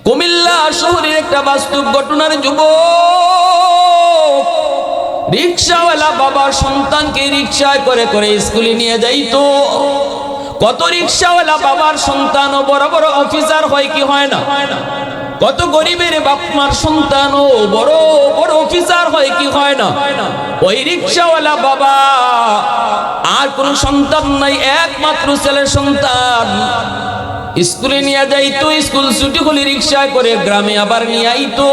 কুমিল্লা শহরের একটা বাস্তব ঘটনার যুবক রিকশাওয়ালা বাবার সন্তানকে রিকশায় করে করে স্কুলে নিয়ে যাইতো। কত রিকশাওয়ালা বাবার সন্তানও বড় বড় অফিসার হয় কি হয় না? কত গরিবের বাপমার সন্তানও বড় বড় অফিসার হয় কি হয় না? ওই রিকশাওয়ালা বাবা আর কোন সন্তান নাই, একমাত্র ছেলের সন্তান। স্কুলে নিয়ে যাইতো, স্কুল ছুটি হলে রিকশায় করে গ্রামে আবার নিয়ে আইতো।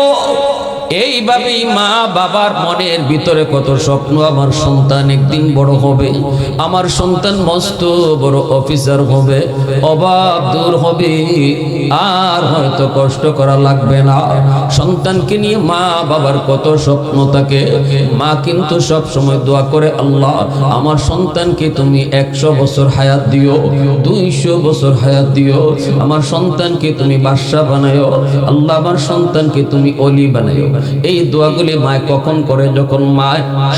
এইভাবেই মা বাবার মনের ভিতরে কত স্বপ্ন, আমার সন্তান একদিন বড় হবে, আমার সন্তান মস্ত বড় অফিসার হবে, অভাব দূর হবে, আর হয়তো কষ্ট করা লাগবে না। সন্তানকে নিয়ে মা বাবার কত স্বপ্ন থাকে। মা কিন্তু সব সময় দোয়া করে, আল্লাহ আমার সন্তানকে তুমি 100 বছর হায়াত দিও, 200 বছর হায়াত দিও, আমার সন্তানকে তুমি বাদশা বানায়ো, আল্লাহ আমার সন্তানকে তুমি অলি বানায়ো। এই দোয়াগুলি মা কখন করে? যখন মা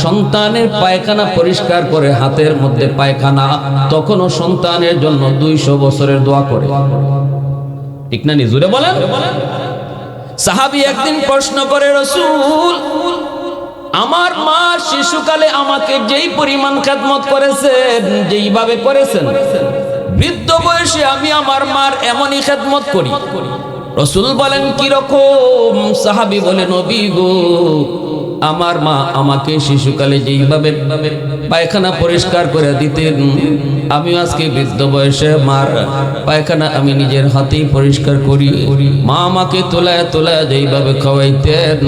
সন্তানের পায়খানা পরিষ্কার করে, হাতের মধ্যে পায়খানা, তখনও সন্তানের জন্য 200 বছরের দোয়া করে। ঠিক না? নিজুরে বলেন। সাহাবী একদিন প্রশ্ন করে, রাসূল আমার মা শিশুকালে আমাকে যেই পরিমাণ খেদমত করেছেন, যেইভাবে করেছেন, বৃদ্ধ বয়সে আমি আমার মার এমনই খেদমত করি। রাসূল বলেন কি রকম? সাহাবী বলে, নবী গো, আমার মা আমাকে শিশুকালে যেইভাবে পায়খানা পরিষ্কার করে দিতেন, আমি আজকে বৃদ্ধ বয়সে মার পায়খানা আমি নিজের হাতেই পরিষ্কার করি। মা আমাকে তোলায় তোলায় যেইভাবে খাওয়াইতেন,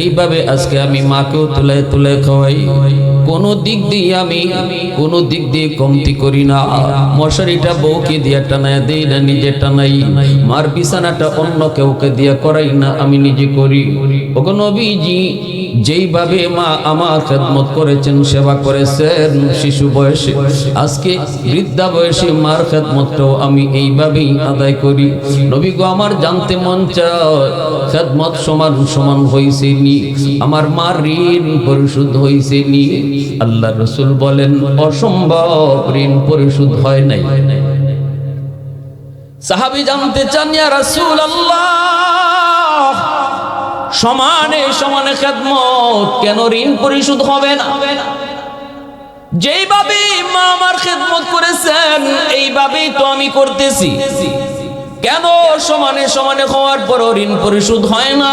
এইভাবে আজকে আমি মাকেও তোলায় তোলায় খাওয়াই। কোনো দিক দিয়ে কমতি করি না। মশারিটা বউকে দিয়ে টানায় দেই না, নিজে টানাই। মার বিছানাটা অন্য কেউকে দিয়ে করাই না, আমি নিজে করি। ওগো নবীজি, যেইভাবে মা আমার খেদমত করেছেন, সেবা করেছেন শিশু বয়সে, আজকে বৃদ্ধা বয়সে মার খেদমতটাও আমি এইভাবেই আদায় করি। নবী গো, আমার জানতে মন চায়, খেদমত সমান সমান হয়েছে নি? আমার মার ঋণ পরিশোধ হয়েছে নি? আল্লাহ রাসূল বলেন, অসম্ভব, ঋণ পরিশোধ হয় নাই। সাহাবী জানতে চান, ইয়া রাসূলুল্লাহ, সমানে সমানে খেদমত, কেন ঋণ পরিশোধ হবে না? যেইভাবে মা আমার খেদমত করেছেন, এইভাবেই তো আমি করতেছি, কেন সমানে সমানে হওয়ার পরও ঋণ পরিশোধ হয় না?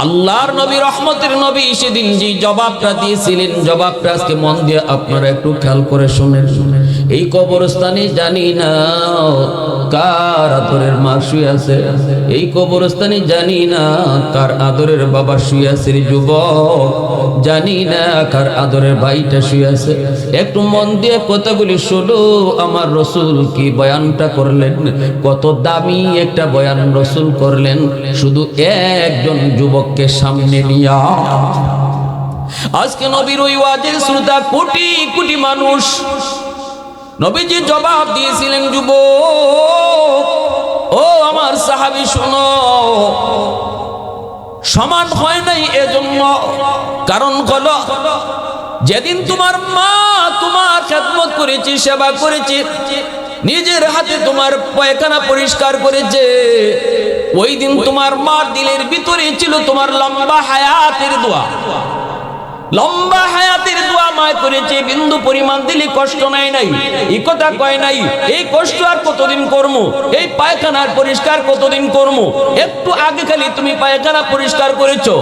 আল্লাহর নবী, রহমতের নবী, সেদিন যে জবাবটা দিয়েছিলেন, জবাবটা আজকে মন দিয়ে আপনারা একটু খেয়াল করে শুনেন। এই কবরস্থানে জানি না কার আদরের মা শুয়ে আছে, এই কবরস্থানে জানি না কার আদরের বাবা শুয়ে আছে, যুবক জানি না কার আদরের ভাইটা শুয়ে আছে। একটু মন দিয়ে কথাগুলি শোনো। আমার রাসূল কি বয়ানটা করলেন, কত দামি একটা বয়ান রাসূল করলেন, শুধু একজন যুবককে সামনে নিয়া। আজকে নবীর ওই ওয়াজের শ্রোতা কোটি কোটি মানুষ। নবীজি জবাব দিয়েছিলেন, যুবক ও আমার সাহাবী শোনো, সমান হয় নাই এজন্য, কারণ হলো যেদিন তোমার মা তোমার খেদমত করেছে, সেবা করেছে, নিজের হাতে তোমার পায়খানা পরিষ্কার করেছে, ওই দিন তোমার মার দিলের ভিতরে ছিল তোমার লম্বা হায়াতের দোয়া। লম্বা হায়াতের দোয়া মায় করেছে, বিন্দু পরিমাণ দিলে কষ্ট নাই নাই, এই কথা কয় নাই এই কষ্ট আর কতদিন করমু, এই পায়খানার পরিষ্কার কতদিন করমু। একটু আগে খালি তুমি পায়খানা পরিষ্কার করেছো,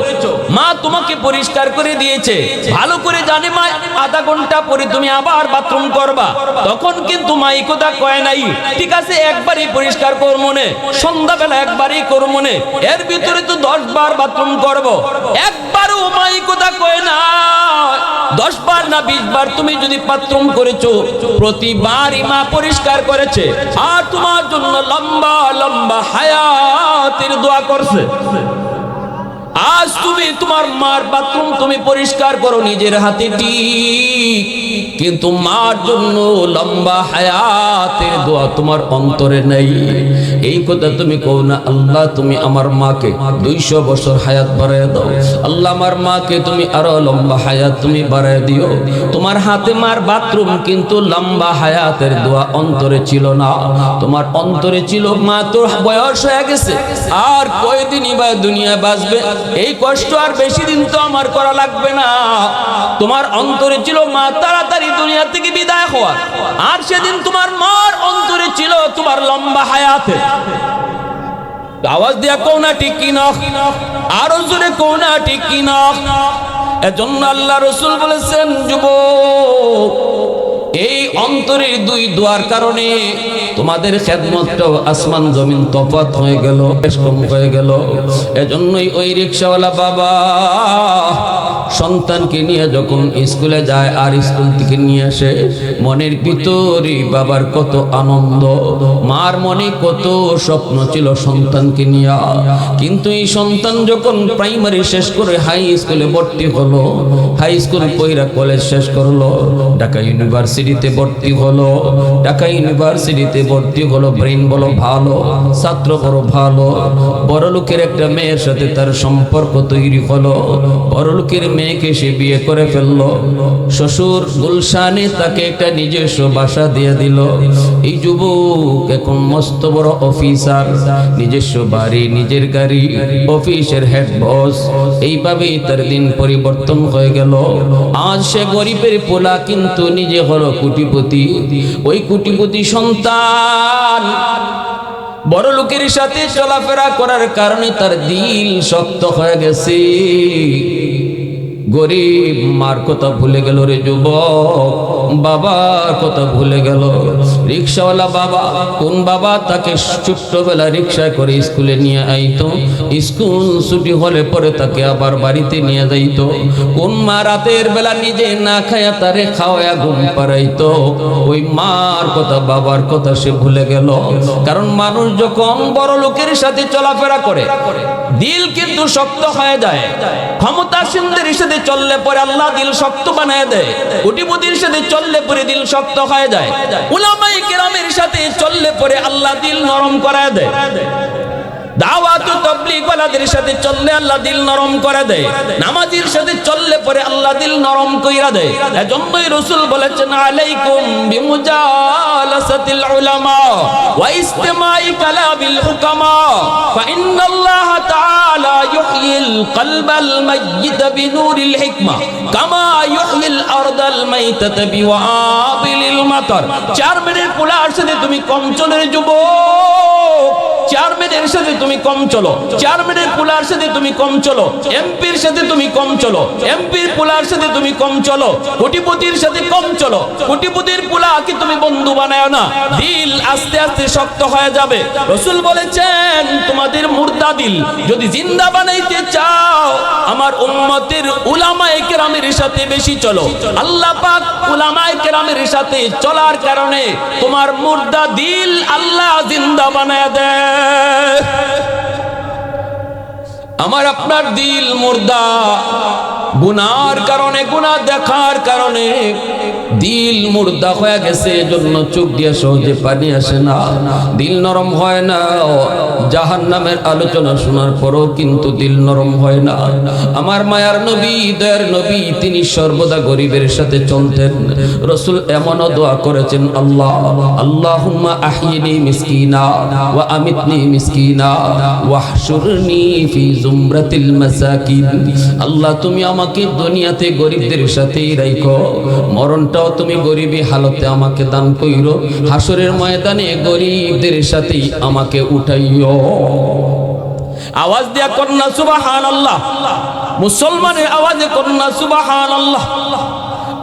মা তোমাকে পরিষ্কার করে দিয়েছে, ভালো করে জানে মা আধা ঘন্টা পরে তুমি আবার বাথরুম করবা, তখন কিন্তু মা এই কথা কয় নাই, ঠিক আছে একবারই পরিষ্কার করবো নে, সন্ধ্যাবেলা একবারই করবো নে, এর ভিতরে তো 10 বার বাথরুম করবো, একবারও মা এই কথা কয় না। 10 বার না 20 বার তুমি যদি বাথরুম করেছো, প্রতিবারই মা পরিষ্কার করেছে, আর তোমার জন্য লম্বা লম্বা হায়াতের দোয়া করছে। আজ তুমি তোমার মার বাথরুম তুমি পরিষ্কার করো নিজের হাতে ঠিক, কিন্তু মার জন্য লম্বা হায়াতের দোয়া তোমার অন্তরে নেই। এই কথা তুমি কও না, আল্লাহ তুমি আমার মাকে 200 বছর হায়াত বাড়ায় দাও, আল্লাহ আমার মাকে তুমি আরো লম্বা হায়াত তুমি বাড়ায় দিও। তোমার হাতে মার বাথরুম, কিন্তু লম্বা হায়াতের দোয়া অন্তরে ছিল না। তোমার অন্তরে ছিল মা তোর বয়স হয়ে গেছে, আর কয়দিনই বা দুনিয়ায় বাঁচবে, এই কষ্ট আর বেশি দিন তো আমার করা লাগবে না। তোমার অন্তরে ছিল মা তাড়াতাড়ি দুনিয়া থেকে বিদায় হওয়ার, আর সেদিন তোমার মার অন্তরে ছিল তোমার লম্বা হায়াতে। আওয়াজ দিয়া কও না ঠিক কিনা, আরো জোরে কও না ঠিক কিনা। এজন্য আল্লাহ রাসূল বলেছেন, যুবক এই অন্তরের 2 দোয়ার কারণে তোমাদের খেদমতটাও আসমান জমিন তফাৎ হয়ে গেল, বেশ কম হয়ে গেল। এজন্যই ওই রিকশাওয়ালা বাবা সন্তানকে নিয়ে যখন স্কুলে যায় আর স্কুল থেকে নিয়ে আসে, মনের ভিতরে বাবার কত আনন্দ, মার মনে কত স্বপ্ন ছিল সন্তানকে নিয়ে। কিন্তু এই সন্তান যখন প্রাইমারি শেষ করে হাই স্কুলে ভর্তি হলো, হাই স্কুল পড়া কলেজ শেষ করলো, ঢাকা ইউনিভার্সিটিতে ভর্তি হলো, ঢাকা ইউনিভার্সিটিতে ভর্তি হলো, ব্রেন বলো ভালো, ছাত্র বড় ভালো, বড় লোকের একটা মেয়ের সাথে তার সম্পর্ক তৈরি হলো, বড় লোকের মেয়েকে সে বিয়ে করে ফেললো, শ্বশুর গুলশানে তাকে একটা নিজস্ব বাসা দিয়ে দিল। এই যুবক এখন মস্ত বড় অফিসার, নিজস্ব বাড়ি, নিজের গাড়ি, অফিসের হেড বস। এইভাবেই তার দিন পরিবর্তন হয়ে গেল। আজ সে গরিবের পোলা, কিন্তু নিজে হলো কোটিপতি। ওই কোটিপতি সন্তান বড় লোকের সাথে চলাফেরা করার কারণে তার দিল শক্ত হয়ে গেছে। গরিব মার কথা ভুলে গেল রে যুবক, বাবার কথা ভুলে গেল। রিক্সাওয়ালা বাবা, কোন বাবা তাকে ছোট্টবেলা রিক্সায় করে স্কুলে নিয়ে আইতো, স্কুল ছুটি হলে পরে তাকে আবার বাড়িতে নিয়ে যাইতো। কোন মা রাতের বেলা নিজে না খায়া তারে খাওয়া ঘুম পাড়াইতো, ওই মার কথা বাবার কথা সে ভুলে গেল। কারণ মানুষ যখন বড় লোকের সাথে চলাফেরা করে দিল কিন্তু শক্ত হয়ে যায়। ক্ষমতাসীনদের সাথে চললে পরে আল্লাহ দিল শক্ত বানায় দেয়, কোটিপতির সাথে চললে পরে দিল শক্ত হয়ে যায়, উলামায়ে কেরামের সাথে চললে পরে আল্লাহ দিল নরম করায় দেয়, দাওয়াত ও তাবলীগ ওয়ালাদের সাথে চললে আল্লাহ দিল নরম করে দেয়, নামাজীর সাথে চললে পরে আল্লাহ দিল নরম কইরা দেয়। এজন্যই রাসূল বলেছেন, আলাইকুম বিমুজালাসাতিল উলামা ওয়া ইসতিমাই কালামিল হুকামা ফা ইন্নাল্লাহা তাআলা ইউহয়িল কলবাল মাইয়িত বিনুরিল হিকমা কামা ইউহয়িল আরদাল মাইতাতা বিওয়াবিলিল মাতার। 4 মিনিট পোলার সাথে তুমি কম চলের যুবক, 4 মিনিটের সাথে তুমি কম চলো, 4 মিনিট পোলার সাথে তুমি কম চলো, এমপির সাথে তুমি কম চলো, এমপির পোলার সাথে তুমি কম চলো, কোটিপতির সাথে কম চলো, কোটিপতির পোলাকে তুমি বন্ধু বানায় না, দিল আস্তে আস্তে শক্ত হয়ে যাবে। রাসূল বলেছেন, তোমাদের মুর্দা দিল যদি জিন্দা বানাইতে চাও, আমার উম্মতের উলামায়ে কেরামের সাথে বেশি চলো। আল্লাহ পাক উলামায়ে কেরামের সাথে চলার কারণে তোমার মুর্দা দিল আল্লাহ জিন্দা বানায় দেয়। আমার আপনার দিল মুর্দা, গুনার কারণে, গুনাহ দেখার কারণে দিল মুর্দা হয়ে গেছে। এজন্য চোখ দিয়ে সহজে পানি আসে না, দিল নরম হয় না। জাহান্নামের আলোচনা শোনার পরও কিন্তু দিল নরম হয় না। আমার মায়ার নবী, দয়ার নবী, তিনি সর্বদা গরিবের সাথে চলতেন। রাসূল এমনও দোয়া করেছেন, আল্লাহ আল্লাহুম্মা আহিনি মিসকিনা ওয়া আমিতনি মিসকিনা ওয়াহশুরনি ফি জুমরাতিল মাসাকিন। আল্লাহ তুমি আমাকে দুনিয়াতে গরিবদের সাথেই রাখো, মরণটাও তুমি গরিবী হালতে আমাকে দান কইরো, হাসরের ময়দানে গরিবদের সাথেই আমাকে উঠাইও। আওয়াজ দিয়া কন্যা সুবহানাল্লাহ, মুসলমানের আওয়াজে কন্যা সুবহানাল্লাহ।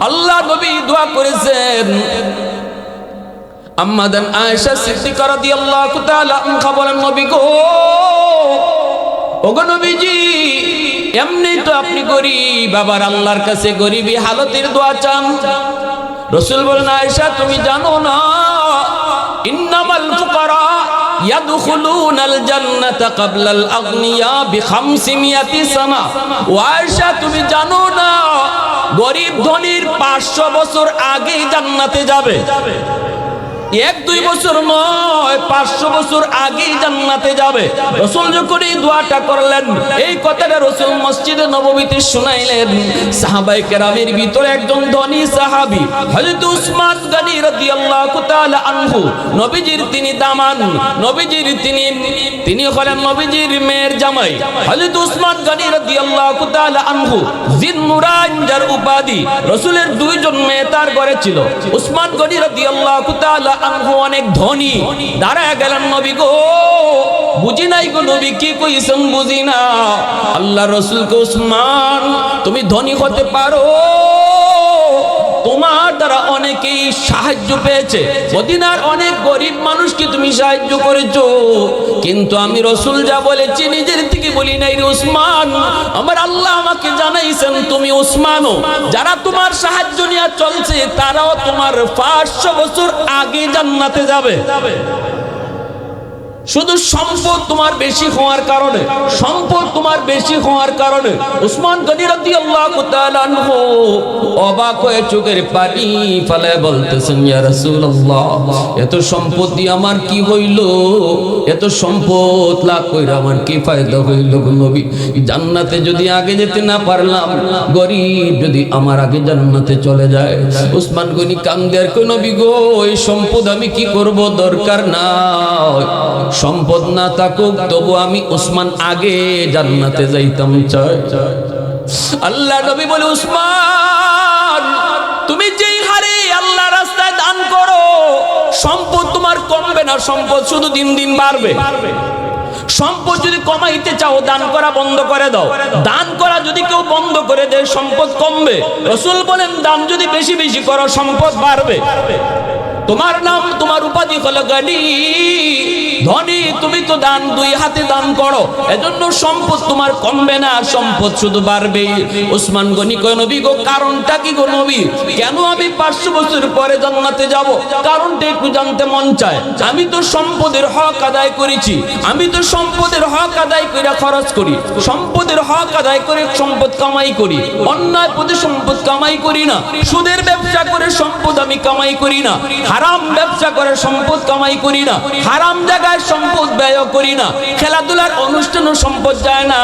আল্লাহ নবী দোয়া করেছেন। আম্মাদান আয়েশা সিদ্দিকা রাদিয়াল্লাহু তাআলা আনহা বলেন, নবী গো, ওগো নবীজি, এমনি তো আপনি গরিব, আবার আল্লাহর কাছে গরিবী হালতের দোয়া চান। রাসূল বলেন, আয়েশা তুমি জানো না, ইন্নামাল ফুকারা ইয়াদখুলুনাল জান্নাতা ক্বাবলাল আগনিয়া বি500 সানা। ও আয়েশা, তুমি জানো না গরিব ধনীর 500 বছর আগেই জান্নাতে যাবে। 1-2 বছর নয়, 500 বছর আগেই জান্নাতে যাবে। রাসূল যখন এই দোয়াটা করলেন, এই কথাটা রাসূল মসজিদে নববীতে শুনাইলেন। সাহাবায়ে কেরামের ভিতরে একজন ধনী সাহাবী হযরত উসমান গনি রাদিয়াল্লাহু তাআলা আনহু, নবীজির তিনি দামান, নবীজির তিনি হলেন নবীজির মেয়ের জামাই। হযরত উসমান গনি রাদিয়াল্লাহু তাআলা আনহু জিন্নুরাইন, যার উপাধি। রাসূলের 2 জন মেয়ে তার ঘরে ছিল। উসমান গনি রাদিয়াল্লাহু তাআলা আনহু অনেক ধনী। দাঁড়ায় গেলেন, নবী গো, বুঝি নাই গো নবী, কি কইছেন বুঝি না। আল্লাহ রাসূলকে, উসমান তুমি ধনী হতে পারো, তোমার দ্বারা অনেকেই সাহায্য পেয়েছে, মদিনার অনেক গরিব মানুষকে তুমি সাহায্য করেছো, কিন্তু আমি রাসূল যা বলেছি নিজের থেকে বলি নাই রে উসমান। আমার আল্লাহ আমাকে জানাইছেন তুমি উসমানও, যারা তোমার সাহায্য নিয়ে চলছে তারাও তোমার 500 বছর আগে জান্নাতে যাবে। শুধু সম্পদ তোমার বেশি হওয়ার কারণে, উসমান গনি রাদিয়াল্লাহু তাআলা আনহু অবাক হয়ে চোখের পানি ফেলে বলতেছেন, ইয়া রাসূলুল্লাহ, এত সম্পদ দিয়ে আমার কি হইল? এত সম্পদ লাভ কইরা আমার কি ফায়দা হইল গো নবী? জান্নাতে যদি আগে যেতে না পারলাম, গরিব যদি আমার আগে জান্নাতে চলে যায়। উসমান গনি কান্দে আর কই, নবী গো, এই সম্পদ আমি কি করব? দরকার নাই, সম্পদ না থাকুক তবু আমি উসমান আগে জান্নাতে যাইতাম চাই। আল্লাহ নবী বলে, উসমান তুমি যেই হারে আল্লাহ রাস্তায় দান করো, সম্পদ তোমার কমবে না, সম্পদ শুধু দিন দিন বাড়বে। সম্পদ যদি কমাইতে চাও, দান করা বন্ধ করে দাও। দান করা যদি কেউ বন্ধ করে দেয়, সম্পদ কমবে। রাসূল বলেন, দান যদি বেশি বেশি করো, সম্পদ বাড়বে। তোমার নাম, তোমার উপাধি হলো গনি, ধনী, তুমি তো দান 2 হাতে দান করো, এজন্য সম্পদ তোমার কমবে না, সম্পদ শুধু বাড়বে। উসমান গনি কয়, নবী গো, কারণটা কি গো নবী? কেন আমি 500 বছর পরে জান্নাতে যাব? কারণটা একটু জানতে মন চায়। আমি তো সম্পদের হক আদায় করেছি, আমি তো সম্পদের হক আদায় করে খরচ করি, সম্পদের হক আদায় করে সম্পদ কামাই করি, অন্যায় পথে সম্পদ কামাই করি না, সুদের ব্যবসা করে সম্পদ আমি কামাই করি না, হারাম ব্যবসা করে সম্পদ কামাই করি না, হারাম জায়গায় সম্পদ ব্যয় করি না, খেলাধুলার অনুষ্ঠানও সম্পদ যায় না,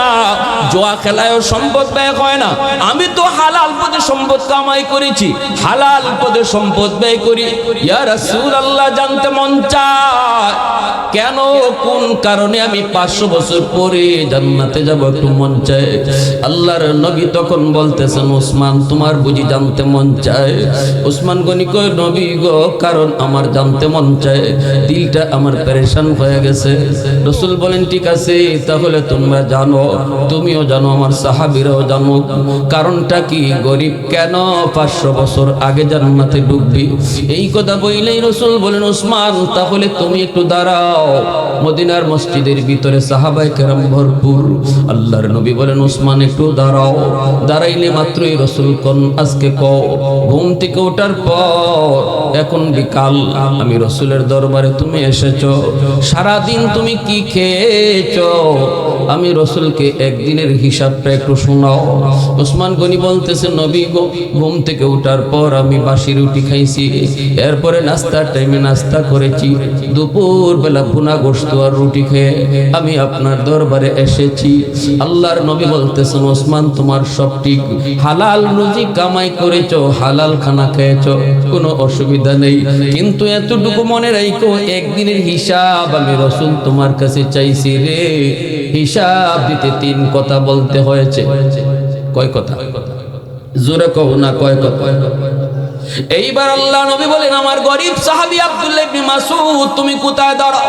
জুয়া খেলায়ও সম্পদ ব্যয় হয় না। আমি তো হালাল পথে সম্পদ কামাই করেছি, হালাল পথে সম্পদ ব্যয় করি। ইয়া রাসূলুল্লাহ, জানতে মন চায় কেন, কোন কারণে আমি 500 বছর পরে জান্নাতে যাব, একটু মন চায়। আল্লাহর নবী তখন বলতেছেন, উসমান তোমার বুঝি জানতে মন চায়? উসমান গনি কয়, নবী গো, কারণ আমার জানতে মন চায়, দিলটা আমার পেরেশান হয়ে গেছে। রাসূল বলেন, ঠিক আছে, তাহলে তোমরা জানো, তুমিও জানো, আমার সাহাবীরাও জানো, কারণটা কি? গরিব কেন 500 বছর আগে জান্নাতে ঢুকবি? এই কথা বললেই রাসূল বলেন, উসমান তাহলে তুমি একটু দাঁড়াও। মদিনার মসজিদের ভিতরে সাহাবায়ে কেরাম ভরপুর। আল্লাহর নবী বলেন, উসমান একটু দাঁড়াও। দাঁড়াইলে মাত্রই রাসূল কোন, আজকে কও, ঘুম থেকে ওঠার পর এখন বিকাল, আমি রাসূলের দরবারে তুমি এসেছো, সারা দিন তুমি কি খেয়েছো? আমি রাসূলকে একদিনের হিসাবটা একটু শোনাও। উসমান গনি বলতেছে, নবী গো, ঘুম থেকে ওঠার পর আমি বাসি রুটি খাইছি, এরপরে নাস্তার টাইমে নাস্তা করেছি, দুপুর বেলা ভুনা গোশত আর রুটি খেয়ে আমি আপনার দরবারে এসেছি। আল্লাহর নবী বলতেছেন, ওসমান তোমার সব ঠিক, হালাল রুজি কামাই করেছো, হালাল খানা খেয়েছো, কোনো অসুবিধা নেই, কিন্তু এতটুকু মনে রাখো, একদিনের হিসাব আমি রাসূল তোমার কাছে চাইছি রে। হিসাব দিতে 3 কথা বলতে হয়েছে। কয় কথা? জোরে কও না, কয় কথা? এইবার আল্লাহ নবী বলেন, আমার গরিব সাহাবী আব্দুল্লাহ ইবনে মাসউদ, তুমি কোথায় দাঁড়াও?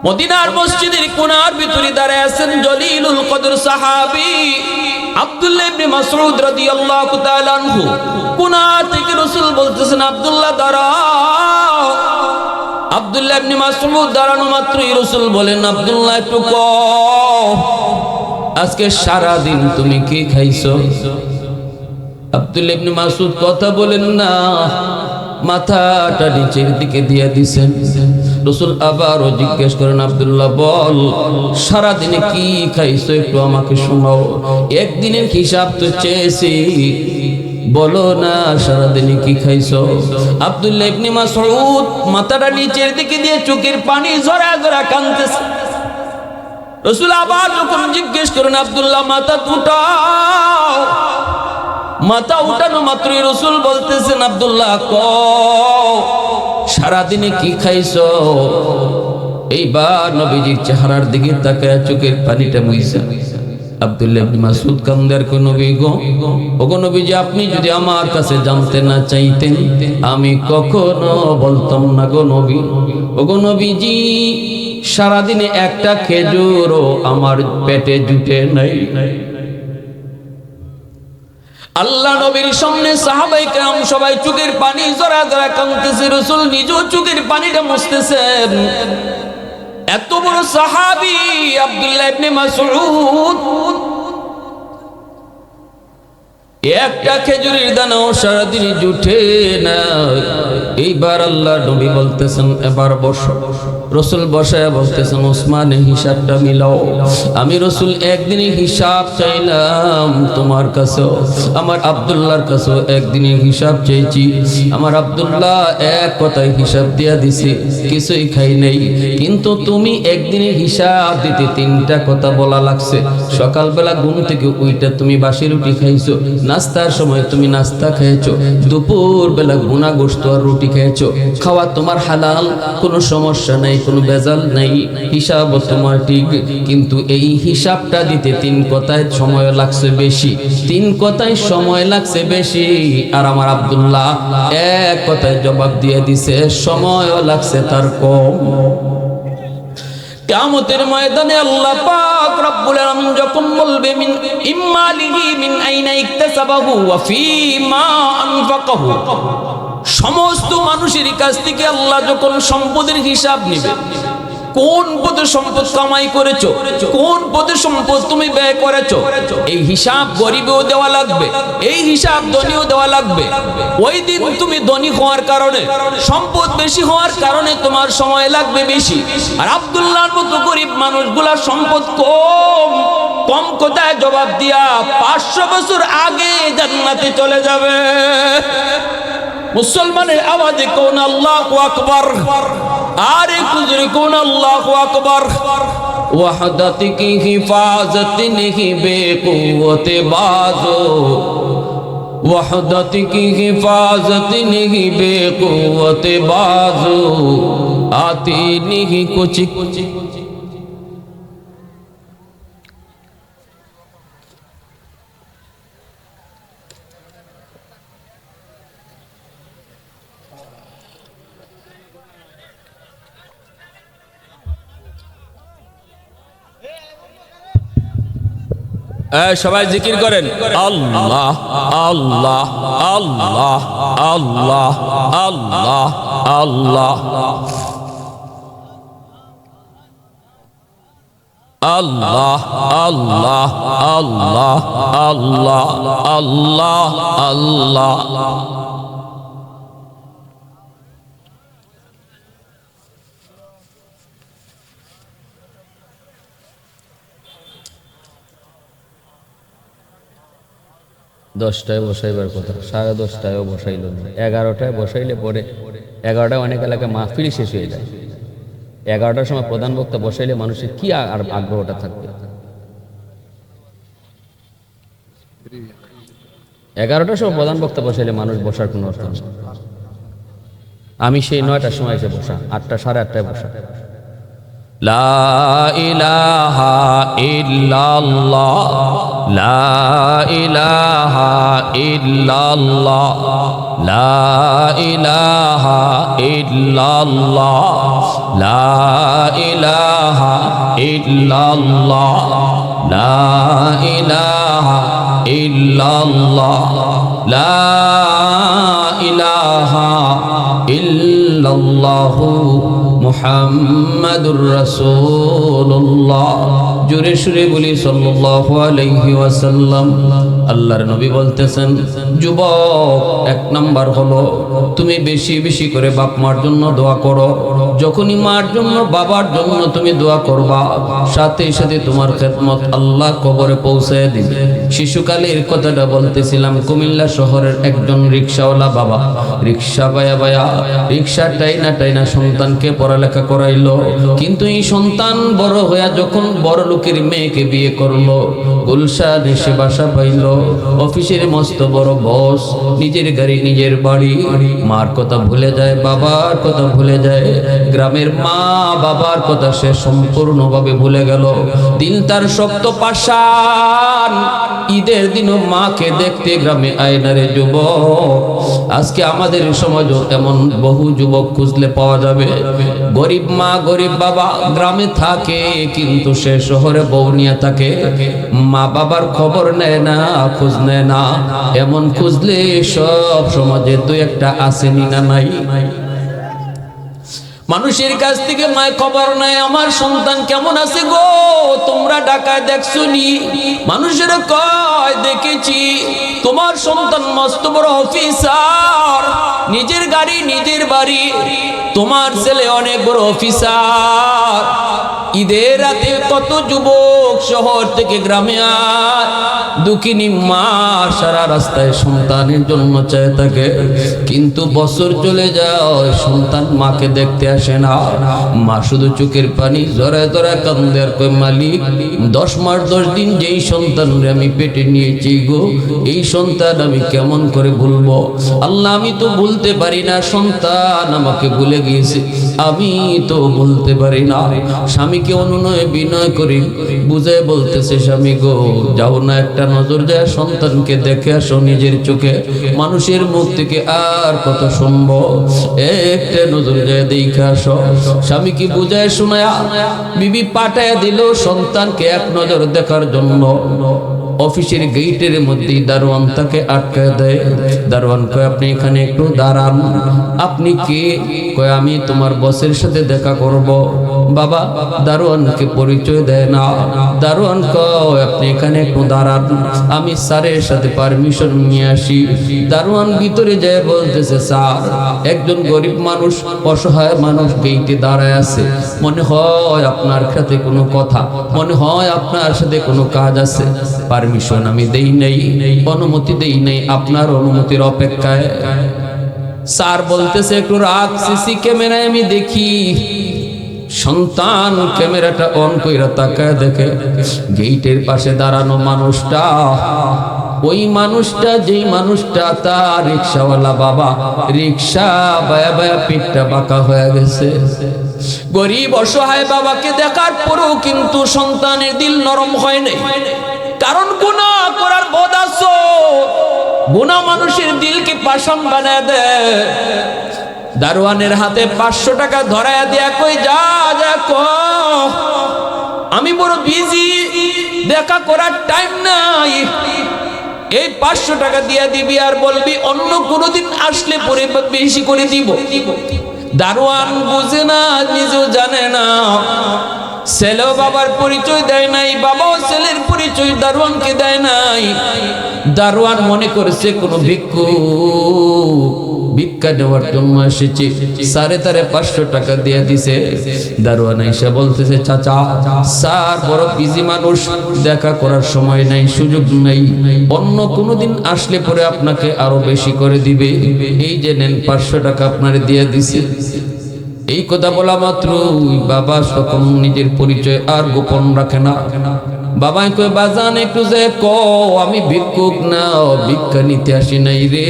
মদিনার মসজিদের কোণার ভিতরে দাঁড়ায় আছেন জলিলুল কদর সাহাবী আব্দুল্লাহ ইবনে মাসউদ রাদিয়াল্লাহু তাআলা আনহু। কোণা থেকে রাসূল বলতেছেন, আব্দুল্লাহ দাঁড়াও। আব্দুল্লাহ ইবনে মাসউদ দাঁড়ানো মাত্রই রাসূল বলেন, আব্দুল্লাহ একটু কও, আজকে সারা দিন তুমি কি খাইছো? আব্দুল্লাহ ইবনে মাসউদ কথা বলেন না। মাথাটা নিচের দিকে দিয়ে দিছেন। রাসূল আবারও জিজ্ঞেস করেন, আব্দুল্লাহ বল, সারাদিনে কি খাইছো একটু আমাকে শোনাও। একদিনের হিসাব তো চেয়েছি, বলো না সারাদিনে কি খাইছো। আব্দুল্লাহ ইবনে মাসউদ মাথাটা নিচের দিকে দিয়ে চোখের পানি ঝরা ঝরা কাঁদতেছে। রাসূল আবার যখন জিজ্ঞেস করেন, আব্দুল্লাহ মাথা উঠাও, মাথা উঠানো মাত্রই রাসূল বলতেছেন, আব্দুল্লাহ কও সারাদিনে কি খাইছো। এইবার নবীজির চেহারার দিকে তাকায় চোখের পানিটা মুইছে। আব্দুল্লাহ ইবনে মাসউদ কান্দার কো নবী গো, ওগো নবীজি আপনি যদি আমার কাছে জানতে না চাইতেন আমি কখনো বলতাম না গো নবী। ওগো নবীজি সারাদিনে একটা খেজুরও আমার পেটে জুটে নাই। আল্লাহ নবীর সামনে সাহাবায়ে কেরাম সবাই চোখের পানি জড়া জড়া কাঁদতেছে, রাসূল নিজেও চোখের পানিটা মুছতেছেন। এত বড় সাহাবী আব্দুল্লাহ ইবনে মাসউদ একটা খেজুরের দানাও সারাদিনে জুটে না। এইবার আল্লাহ নবী বলতেছেন এবার বসো। রাসূল বসায় বলতেছেন ওসমান হিসাবটা মিলাও। আমি রাসূল একদিনের হিসাব চাইলাম তোমার কাছে, আমার আব্দুল্লাহর কাছে একদিনের হিসাব চেয়েছি। আমার আব্দুল্লাহ এক কথায় হিসাব দিয়া দিছে, কিছুই খাই নাই। কিন্তু তুমি একদিনের হিসাব দিতে তিনটা কথা বলা লাগছে। সকালবেলা ঘুম থেকে উইটা তুমি বাসি রুটি খাইছো, নাস্তার সময় তুমি নাস্তা খেয়েছো, দুপুর বেলা গুনা গোশত আর রুটি খেয়েছো। খাওয়া তোমার হালাল, কোনো সমস্যা নাই, কোনো বেজাল নাই, হিসাব তোমার ঠিক। কিন্তু এই হিসাবটা দিতে তিন কথায় সময় লাগছে বেশি, তিন কথায় সময় লাগছে বেশি। আর আমার আব্দুল্লাহ এক কথায় জবাব দিয়ে দিছে, সময়ও লাগছে তার কম। কিয়ামতের ময়দানে আল্লাহ পাক রব্বুল আলামিন যখন বলবে মিন ইম্মালিহি মিন আইনা ইকতাসাবাহু ওয়া ফীমা আনফাকাহু, সমস্ত মানুষের কাছ থেকে আল্লাহ যখন সম্পদের হিসাব নেবে, কোন পদে সম্পদ কামাই করেছো, কোন পদে সম্পদ তুমি ব্যয় করেছো, এই হিসাব গরিবেও দেওয়া লাগবে, এই হিসাব ধনীও দেওয়া লাগবে। ওই দিন তুমি ধনী হওয়ার কারণে, সম্পদ বেশি হওয়ার কারণে তোমার সময় লাগবে বেশি। আর আব্দুল্লাহর মতো গরিব মানুষগুলার সম্পদ কম, কম কোথায় জবাব দিয়া 500 বছর আগে জান্নাতে চলে যাবে। মুসলমানের আওয়াজে কোন আল্লাহু আকবার, আর একটু জোরে কোন আল্লাহু আকবার। ওয়াহদাত কি হিফাজত নেহি বেকুওতে বাজো, ওয়াহদাত কি হিফাজত নেহি বেকুওতে বাজো, আতি নেহি কুছ। সবাই জিকির করেন আল্লাহ আল্লাহ আল্লাহ আল্লাহ আল্লাহ আল্লাহ আল্লাহ আল্লাহ আল্লাহ আল্লাহ আল্লাহ আল্লাহ। দশটায় বসাইবার কথা, 10:30টায়ও বসাইল না, 11টায় বসাইলে পরে 11টায় অনেক এলাকায় মাহফিল শেষ হয়ে যায়। 11টার সময় প্রধান বক্তা বসাইলে মানুষের কি আর আগ্রহটা থাকবে? 11টার সময় প্রধান বক্তা বসাইলে মানুষ বসার কোনো অর্থ নেই। আমি সেই 9টার সময় এসে বসা, 8টা 8:30টায় বসা। লা ইলাহা ইল্লাল্লাহ লা ইলাহা ইল্লাল্লাহ লা ইলাহা ইল্লাল্লাহ লা ইলাহা ইল্লাল্লাহ লা ইলাহা ইল্লাল্লাহ লা ইলাহা ইল্লাল্লাহ মুহাম্মাদুর রাসূলুল্লাহ। জোরে সুরে বলি সাল্লাল্লাহু আলাইহি ওয়াসাল্লাম। আল্লাহর নবী বলতেছেন, যুবক, এক নাম্বার হলো তুমি বেশি বেশি করে বাপ মার জন্য দোয়া করো। যখনই মার জন্য বাবার জন্য তুমি দোয়া করবা, সাথে সাথে তোমার খেদমত আল্লাহ কবরে পৌঁছায় দিবে। শিশুকালের কথাটা বলতেছিলাম, কুমিল্লা শহরের একজন রিক্সাওয়ালা বাবা রিক্সা বায়া বায়া রিক্সা টাইনা টাইনা সন্তানকে পড়ালেখা করাইলো, কিন্তু এই সন্তান বড় হইয়া যখন বড় লোকের মেয়েকে বিয়ে করলো, গুলশান এসে বাসা পাইলো, অফিসের মস্ত বড় বস, নিজের গাড়ি নিজের বাড়ি, মার কথা ভুলে যায়, বাবার কথা ভুলে যায়, গ্রামের মা বাবার কথা সে সম্পূর্ণভাবে ভুলে গেল। দিল তার শক্ত পাষাণ, ঈদের দিনও মাকে দেখতে গ্রামে আয়নারে যুবক। আজকে আমাদের সমাজও এমন বহু যুবক খুঁজলে পাওয়া যাবে, গরিব মা গরিব বাবা গ্রামে থাকে, কিন্তু সে শহরে বউ নিয়ে থাকে, মা বাবার খবর নেয় না, খোঁজ নেয় না। এমন খুঁজলে সব সমাজে দুই একটা আসেনি না নাই? মানুষের কাছ থেকে মায়ের খবর নাই, আমার সন্তান কেমন আছে গো, তোমরা ঢাকায় দেখছো নি? মানুষের কয় দেখেছি, তোমার সন্তান মস্ত বড় অফিসার, নিজের গাড়ি নিজের বাড়ি, তোমার ছেলে অনেক বড় অফিসার। ঈদের রাতে কত যুবক শহর থেকে গ্রামে আয়, দুঃখিনী মা সারা রাস্তায় সন্তানের জন্য চেয়ে থাকে, কিন্তু বছর চলে যায় সন্তান মাকে দেখতে আসে না। মা শুধু চোখের পানি জড়ায় জড়ায় কান্দে আর কই, মালিক 10 মাস 10 দিন যেই সন্তান আমি পেটে নিয়েছি গো, এই সন্তান আমি কেমন করে ভুলবো? আল্লাহ আমি তো ভুলতে পারি না, সন্তান আমাকে ভুলে গিয়েছে, আমি তো বলতে পারি না। স্বামীকে অনুনয় বিনয় করি বুঝে বলতেছে, স্বামী গো যাও না, একটা নজর যায় সন্তানকে দেখে আসো নিজের চোখে, মানুষের মুখ থেকে আর কত শুনবো, একটা নজর যায় দেখে আসো। স্বামীকে বুঝায় শোনায়া বিবি পাঠায় দিল সন্তানকে এক নজর দেখার জন্য। অফিসের গেটের মধ্যেই দারোয়ান তাকে আটকায় দেয়। দারোয়ান কয়, আপনি এখানে একটু দাঁড়ান। আপনি কে? কয়, আমি তোমার বসের সাথে দেখা করব। বাবা দারোয়ানকে পরিচয় দেয় না। দারোয়ান কয়, আপনি এখানে একটু দাঁড়ান, আমি স্যারের সাথে পারমিশন নিয়ে আসি। দারোয়ান ভিতরে যায় বলতেছে, স্যার একজন গরিব মানুষ অসহায় মানুষ গেটে দাঁড়ায় আছে, মনে হয় আপনার সাথে কোনো কথা, মনে হয় আপনার সাথে কোনো কাজ আছে। পারমিশন আমি দেই নাই, অনুমতি দেই নাই, আপনার অনুমতির অপেক্ষায়। স্যার বলতেছে, একটু রাখ, সিসি ক্যামেরায় আমি দেখি। সন্তান ক্যামেরাটা অন কইরা তাকায় দেখে গেটের পাশে দাঁড়ানো মানুষটা, ওই মানুষটা, যেই মানুষটা তার রিক্সাওয়ালা বাবা, রিক্সা বায়া বায়া পিঠটা বাঁকা হয়ে গেছে। গরিব অসহায় বাবাকে দেখার পরেও কিন্তু সন্তানের দিল নরম হয় নাই, কারণ গুনাহ করার বোধ আছে। গুনাহ মানুষের দিলকে পাষাণ বানায় দেয়। দারোয়ানের হাতে 500 টাকা ধরায়া দিয়া কই, যা যা কর, আমি বড় বিজি, দেখা করার টাইম নাই। এই 500 টাকা দিয়া দিবি আর বলবি অন্য কোনোদিন আসলে পরে বেশি করে দিব। দারোয়ান বুঝে না, নিজেও জানে না। ছেলেও বাবার পরিচয় দেয় নাই, বাবাও ছেলের পরিচয় দারোয়ানকে দেয় নাই। দারোয়ান মনে করেছে কোনো ভিক্ষা দেওয়ার জন্য এসেছে। সাড়ে তারে 500 টাকা দিয়ে দিছে। দারোয়ান এসে বলতেছে, চাচা স্যার বড় বিজি মানুষ, দেখা করার সময় নাই, সুযোগ নাই, অন্য কোনোদিন আসলে পরে আপনাকে আরো বেশি করে দিবে, এই যে নেন 500 টাকা আপনারে দিয়ে দিছে। এই কথা বলা মাত্র বাবা সকল নিজের পরিচয় আর গোপন রাখে না। বাবাই কই, বাজান একটু যে আমি ভিক্ষুক না, ভিক্ষা নিতে আসি নাই রে,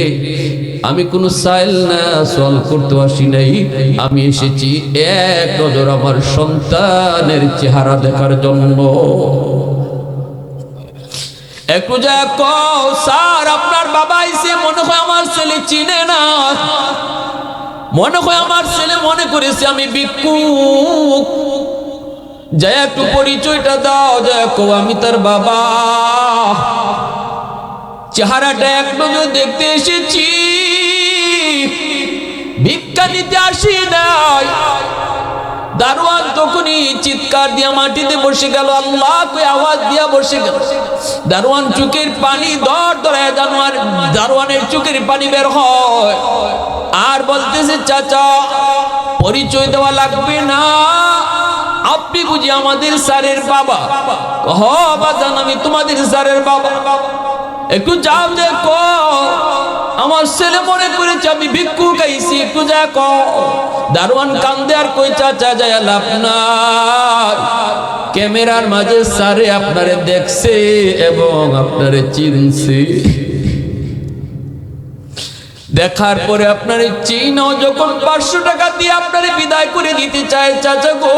আমি কোনো সাইল না, সল করতে আসি নাই, আমি এসেছি এক নজর আমার সন্তানের চেহারা দেখার জন্য। একটু যা কও, স্যার আপনার বাবা এসে মনে হয় আমার ছেলে চিনে না, মনে হয় আমার ছেলে মনে করেছে আমি ভিক্ষুক, যা একটু পরিচয়টা দাও, যা কও আমি তার বাবা, চেহারাটা এক নজর দেখতে এসেছি, ভিক্ষা নিতে আসি নাই। দারোয়ান তখনই চিৎকার দিয়া মাটিতে বসে গেল, আল্লাহ কই আওয়াজ দিয়া বসে গেল। দারোয়ান চোখের পানি দর দরায় দারোয়ানের চোখের পানি বের হয় আর বলতেছে, চাচা পরিচয় দেওয়া লাগবে না, আপনি বুঝি আমাদের স্যারের বাবা? হ বাজান, আমি তোমাদের স্যারের বাবা। একটু যাও দেখো, আমার ছেলে মনে করেছে আমি ভিক্ষু গাইছি, একটু দেখো। দারোয়ান কান্দে আর কই, চাচা যায় লাভ নাই, ক্যামেরার মাঝে স্যারে আপনারে দেখছে এবং আপনারে চিনছে। দেখার পরে আপনার চিনাও যখন 500 টাকা দিয়ে আপনারে বিদায় করে দিতে চায়, চাচা গো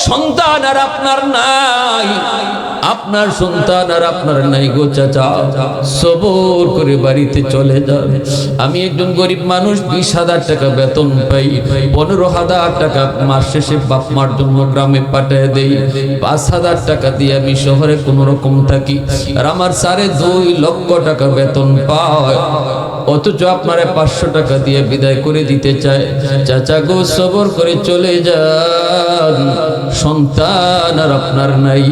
সন্তান আর আপনার নাই, আপনার সন্তান আর আপনার নাই গো চাচা, সবর করে বাড়িতে চলে যান। আমি একজন গরিব মানুষ, 20,000 টাকা বেতন পাই, 15,000 টাকা মাস শেষে বাপ মার জন্য গ্রামে পাঠিয়ে দেই, 5,000 টাকা দিয়ে আমি শহরে কোনো রকম থাকি, আর আমার 2.5 লক্ষ টাকা বেতন পায়, অথচ আপনারে 500 টাকা দিয়ে বিদায় করে দিতে চায়। চাচা গো সবর করে চলে যান, সন্তান আর আপনার নাই।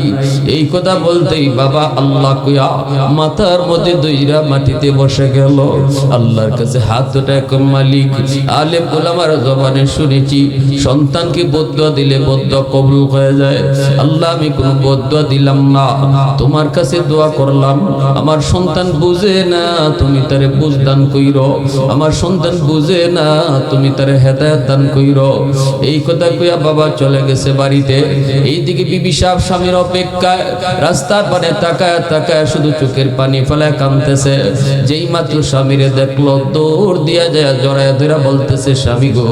এই কথা বলতেই বাবা আল্লাহ কুয়া মাথার মধ্যে দইরা মাটিতে বসে গেল। আল্লাহর কাছে হাত দুটায় মালিক, আলেম ওলামার জবানে শুনেছি সন্তানকে বদদুয়া দিলে বদদুয়া কবুল হয়ে যায়। আল্লাহ আমি কোনো বদদুয়া দিলাম না, তোমার কাছে দোয়া করলাম, আমার সন্তান বুঝে না তুমি তারে বুঝদান কইরো, আমার সন্তান বুঝে না তুমি তারে হেদায়েত দান কইরো। এই কথা কইয়া বাবা চলে গেছে বাড়িতে। এইদিকে বিবি সাহেব স্বামীর অপেক্ষায় রাস্তার পানে তাকায় তাকায় শুধু চোখের পানি ফেলায় কাঁদতেছে। যেই মাত্র স্বামীরে দেখলো দৌড় দিয়া যায় জড়ায় ধরে বলতেছে, স্বামী গো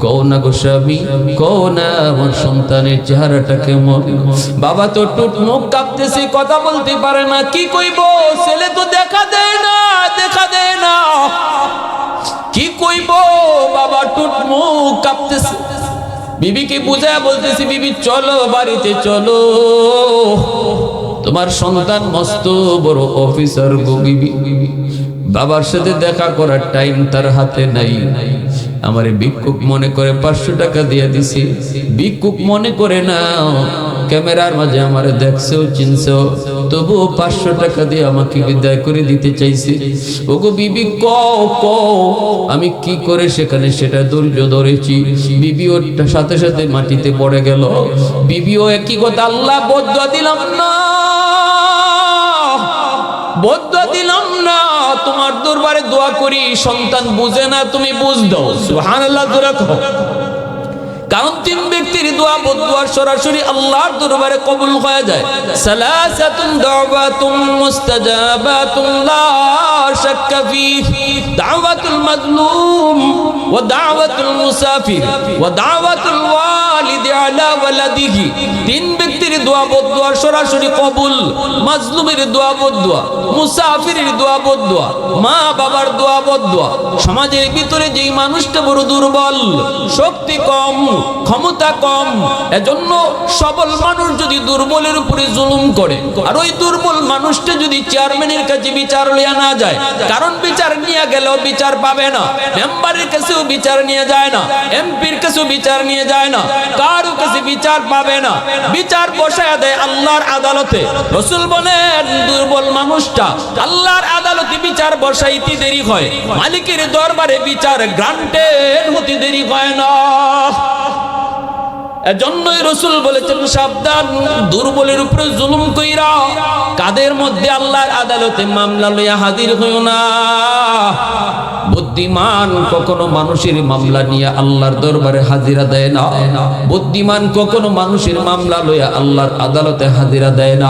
কও না গো স্বামী, কও না আমার সন্তানের চেহারাটা কেমন। বাবা তো টুট মুখ কাঁপতেছে, কথা বলতে পারে না, কি কইব, ছেলে তো দেখা দেয় না, দেখা দেয় না, কি কইব। বাবা টুট মুখ কাঁপতেছে। বিবিকে বুঝায় বলতেছি, বিবি চলো বাড়িতে চলো, তোমার সন্তান মস্ত বড় অফিসার গো বিবি, বাবার সাথে দেখা করার টাইম তার হাতে নাই। আমারে ভিক্ষুক মনে করে 500 টাকা দিয়ে দিছি, ভিক্ষুক মনে করে না, ক্যামেরার মাঝে আমারে দেখছেও চিনছেও, তবুও 500 টাকা দিয়ে আমাকে বিদায় করে দিতে চাইছে। ওগো বিবি কও কও আমি কি করে সেখানে সেটা ধৈর্য ধরেছি। বিবি ওর সাথে সাথে মাটিতে পড়ে গেল। বিবিও একই কথা, আল্লাহ বদদুয়া দিলাম না, বদদুয়া দিলাম না, তোমার দরবারে দোয়া করি, সন্তান বুঝে না তুমি বুঝ দাও। সুবহানাল্লাহ জোরে কও। কারণ 3 ব্যক্তির দোয়া বদদুয়া সরাসরি আল্লাহর দরবারে কবুল হয়ে যায়। সালাসাতুন দাওয়াতুম মুস্তাজাবাতুন লা শাক্কা ফিহি, দাওয়াতুল মাজলুম ওয়া দাওয়াতুল মুসাফির ওয়া দাওয়াতুল ওয়ালিদি আলা ওয়ালাদিহি। 3 ব্যক্তির দোয়া বদদুয়া সরাসরি কবুল। মাজলুমের দোয়া বদদুয়া, মুসাফিরের দোয়া বদদুয়া, মা বাবার দোয়া বদদুয়া। সমাজের ভিতরে যেই মানুষটা বড় দুর্বল, শক্তি কম, ক্ষমতা কম, এজন্য সবল মানুষ যদি দুর্বলের উপরে জুলুম করে, আর ওই দুর্বল মানুষটা যদি চেয়ারম্যানের কাছে বিচার লিয়া না যায়, কারণ বিচার নিয়ে গেলেও বিচার পাবে না, মেম্বারের কাছেও বিচার নিয়ে যায় না, এমপির কাছেও বিচার নিয়ে যায় না, কারো কাছে বিচার পাবে না, বিচার বসায় দেয় আল্লাহর আদালতে। রাসূল বলেন দুর্বল মানুষটা আল্লাহর আদালতে বিচার বসাইতে দেরি হয়, মালিকের দরবারে বিচার গ্রান্টেড হতে দেরি হয় না। এজন্যই রাসূল বলেছেন, সাবধান দুর্বলের উপরে জুলুম কইরা কাদের মধ্যে আল্লাহর আদালতে মামলা লইয়া হাজির হইও না। বুদ্ধিমান কখনো মানুষের মামলা নিয়ে আল্লাহর দরবারে হাজিরা দেয় না। বুদ্ধিমান কখনো মানুষের মামলা লইয়া আল্লাহর আদালতে হাজিরা দেয় না।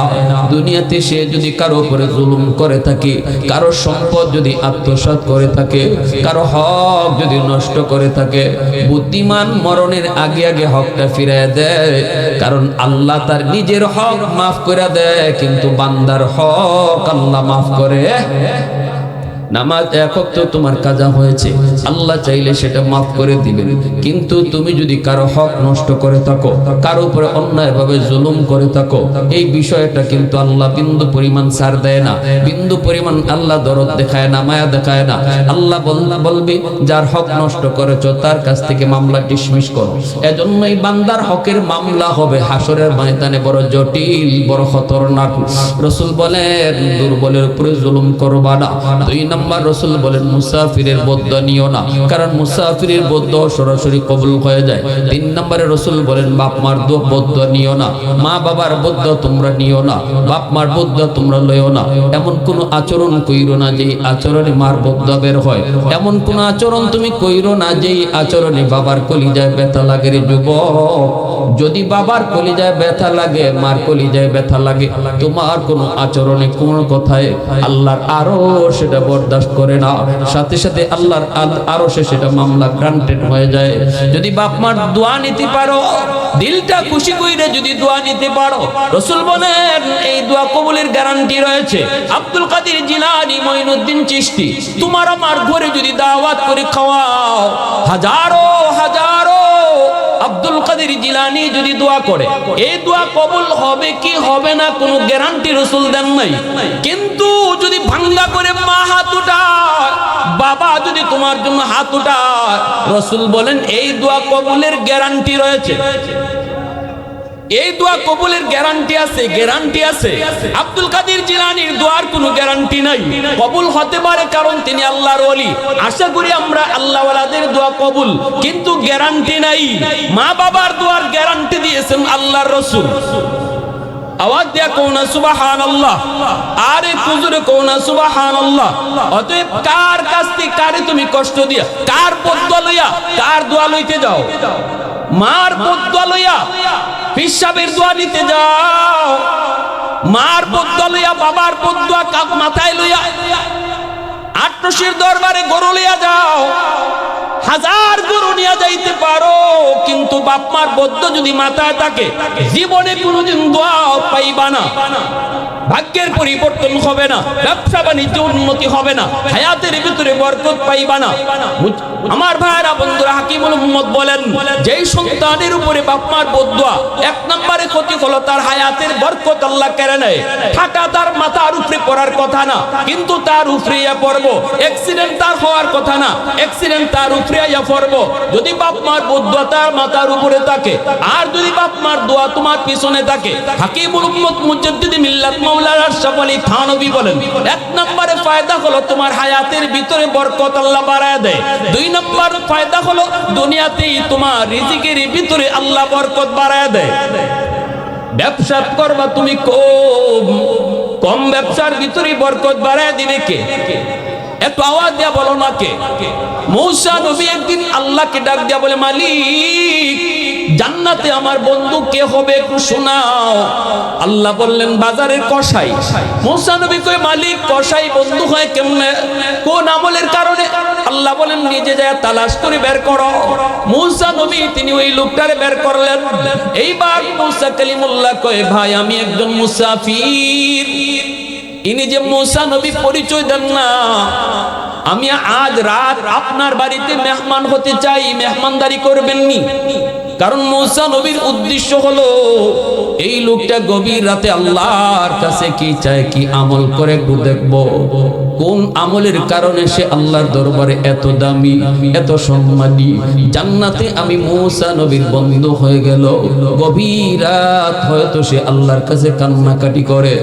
দুনিয়াতে সে যদি কারো উপরে জুলুম করে থাকে, কারো সম্পদ যদি আত্মসাৎ করে থাকে, কারো হক যদি নষ্ট করে থাকে, বুদ্ধিমান মরণের আগে আগে হকটা ফিরিয়ে দেয়, কারণ আল্লাহ তার নিজের হক মাফ করে দেয়, কিন্তু বান্দার হক আল্লাহ মাফ করে নামাজ এক ওয়াক্ত তোমার কাজা হয়েছে, আল্লাহ চাইলে সেটা মাফ করে দিবেন। কিন্তু তুমি যদি কারো হক নষ্ট করে থাকো, কারো উপরে অন্যায়ভাবে জুলুম করে থাকো, এই বিষয়টা কিন্তু আল্লাহ বিন্দু পরিমাণ ছাড় দেয় না, বিন্দু পরিমাণ আল্লাহ দরদ দেখায় না, মায়া দেখায় না। আল্লাহ বলবে যার হক নষ্ট করেছো তার কাছ থেকে মামলা ডিসমিস করো। এজন্যই বান্দার হকের মামলা হবে হাসরের ময়দানে বড় জটিল, বড় খতরনাক। রাসূল বলেন দুর্বলের উপরে জুলুম করবা না। 2 নাম্বার রাসূল বলেন মুসাফিরের বদদুয়া নিও না, কারণ মুসাফিরের বদদুয়া সরাসরি কবুল হয়ে যায়। 3 নম্বরে রাসূল বলেন বাপ মার বদদুয়া নিও না, মা বাবার বদদুয়া তোমরা নিও না, বাপ মার বদদুয়া তোমরা লইও না। এমন কোন আচরণ কইরো না যে আচরণে মার বদদুয়া বের হয়, এমন কোন আচরণ তুমি কইরো না যে আচরণে বাবার কলিজায় ব্যথা লাগে। রে যুবক, যদি বাবার কলিজায় ব্যথা লাগে, মার কলিজায় ব্যথা লাগে, তোমার কোন আচরণে কোন কথায় আল্লাহর আরো সেটা বরদাস্ত করে না, সাথে সাথে আল্লাহর আরো সেটা মামলা গ্রান্টেড হয়ে যায়। যদি বাপ মার দোয়া নিতে পারো, দিলটা খুশি কইরে যদি দোয়া নিতে পারো, রাসূল বলেন এই দোয়া কবুলের গ্যারান্টি রয়েছে। আব্দুল কাদের জিলানী, মঈনুদ্দিন চিশতি, তোমার আমার ঘরে যদি দাওয়াত করে খাওয়াও, হাজারো হাজারো আব্দুল কাদের জিলানী যদি দোয়া করে, এই দোয়া কবুল হবে কি হবে না কোনো গ্যারান্টি রাসূল দেন নাই। কিন্তু যদি ভাঙ্গা করে মা হাত উঠায়, বাবা যদি তোমার জন্য হাত উঠায়, রাসূল বলেন এই দোয়া কবুলের গ্যারান্টি রয়েছে, এই দোয়া কবুলের গ্যারান্টি আছে, গ্যারান্টি আছে। আব্দুল কাদের জিলানীর দোয়ার কোনো গ্যারান্টি নাই, কবুল হতে পারে কারণ তিনি আল্লাহর ওলি। আশা করি আমরা আল্লাহ ওয়ালাদের দোয়া কবুল, কিন্তু গ্যারান্টি নাই। মা বাবার দোয়ার গ্যারান্টি দিয়েছেন আল্লাহর রাসূল। আওয়াজ দিয়া কোন সুবহানাল্লাহ, আরে কুজুরে কোন সুবহানাল্লাহ। অতএব কার কাছ থেকে কারে তুমি কষ্ট দিয়া, কার বদদুয়া লইয়া কার দোয়া লইতে যাও? মার বদদুয়া লইয়া পিসাবের দোয়া নিতে যাও, মার বদদুয়া লইয়া বাবার বদদুয়া কাপ মাথায় লইয়া আট্রসির দরবারে গরু লইয়া যাও, হাজার গরু নিয়ে যাইতে পারো, কিন্তু বাপ মার বদদুয়া যদি মাথায় থাকে, জীবনে কোনোদিন দোয়া পাইবা না, ভাগ্যের পরিবর্তন হবে না, ব্যবসা বাণিজ্য উন্নতি হবে না, হায়াতের ভিতরে বরকত পাইবা না। আমার ভাইরা বন্ধুরা, হাকিমুল উম্মত বলেন যেই সন্তানের উপরে বাপ মার বদদুয়া, 1 নম্বরে ক্ষতি হলো তার হায়াতের বরকত আল্লাহ কেড়ে নেয়। টাকা তার মাথার উপরে পড়ার কথা না, কিন্তু তার উপরে ইয়া পড়বো। অ্যাক্সিডেন্ট তার হওয়ার কথা না, অ্যাক্সিডেন্ট তার উপরে ইয়া পড়বো। যদি বাপ মার বদদুয়া তার মাথার উপরে থাকে, আর যদি বাপ মার দোয়া তোমার পিছনে থাকে, হাকিমুল উম্মত মুজাদ্দিদ মিল্লাত মাওলানা আশরাফ আলী থানভী বলেন 1 নম্বরে ফায়দা হলো তোমার হায়াতের ভিতরে বরকত আল্লাহ বাড়ায় দেয়। 2 নম্বর ফায়দা হলো দুনিয়াতেই তোমার রিজিকের ভিতরে আল্লাহ বরকত বাড়ায় দেয়। ব্যবসা করবা তুমি কম ব্যবসার ভিতরে বরকত বাড়ায় দিবে কে? একটু আওয়াজ দিয়া বলো না কে? মূসা নবী একদিন আল্লাহকে ডাক দিয়া বলে, মালিক জান্নাতে আমার বন্ধু কে হবে একটু শোনাও। আল্লাহ বললেন বাজারের কসাই। মূসা নবী কয় মালিক কসাই বন্ধু হয় কেমনে, কোন আমলের কারণে? আল্লাহ বলেন নিজে যায় তালাশ করে বের করো। মূসা নবী তিনি ওই লোকটারে বের করলেন। এইবার মূসা কালিমুল্লাহ কয় ভাই আমি একজন মুসাফির। ইনি যে মূসা নবী পরিচয় দেন না, আমি আজ রাত আপনার বাড়িতে মেহমান হতে চাই, মেহমানদারি করবেননি? কারণ মূসা নবীর উদ্দেশ্য হলো এই লোকটা গভীর রাতে আল্লাহর কাছে কি চায়, কি আমল করে একটু দেখবো কোন আমলের কারণে সে আল্লাহর দরবারে এত দামি, এত সম্মানী। জান্নাতে আমি মূসা নবীর বন্ধু হয়ে গেল, গভীর রাত হয়তো সে আল্লাহর কাছে কান্নাকাটি করে।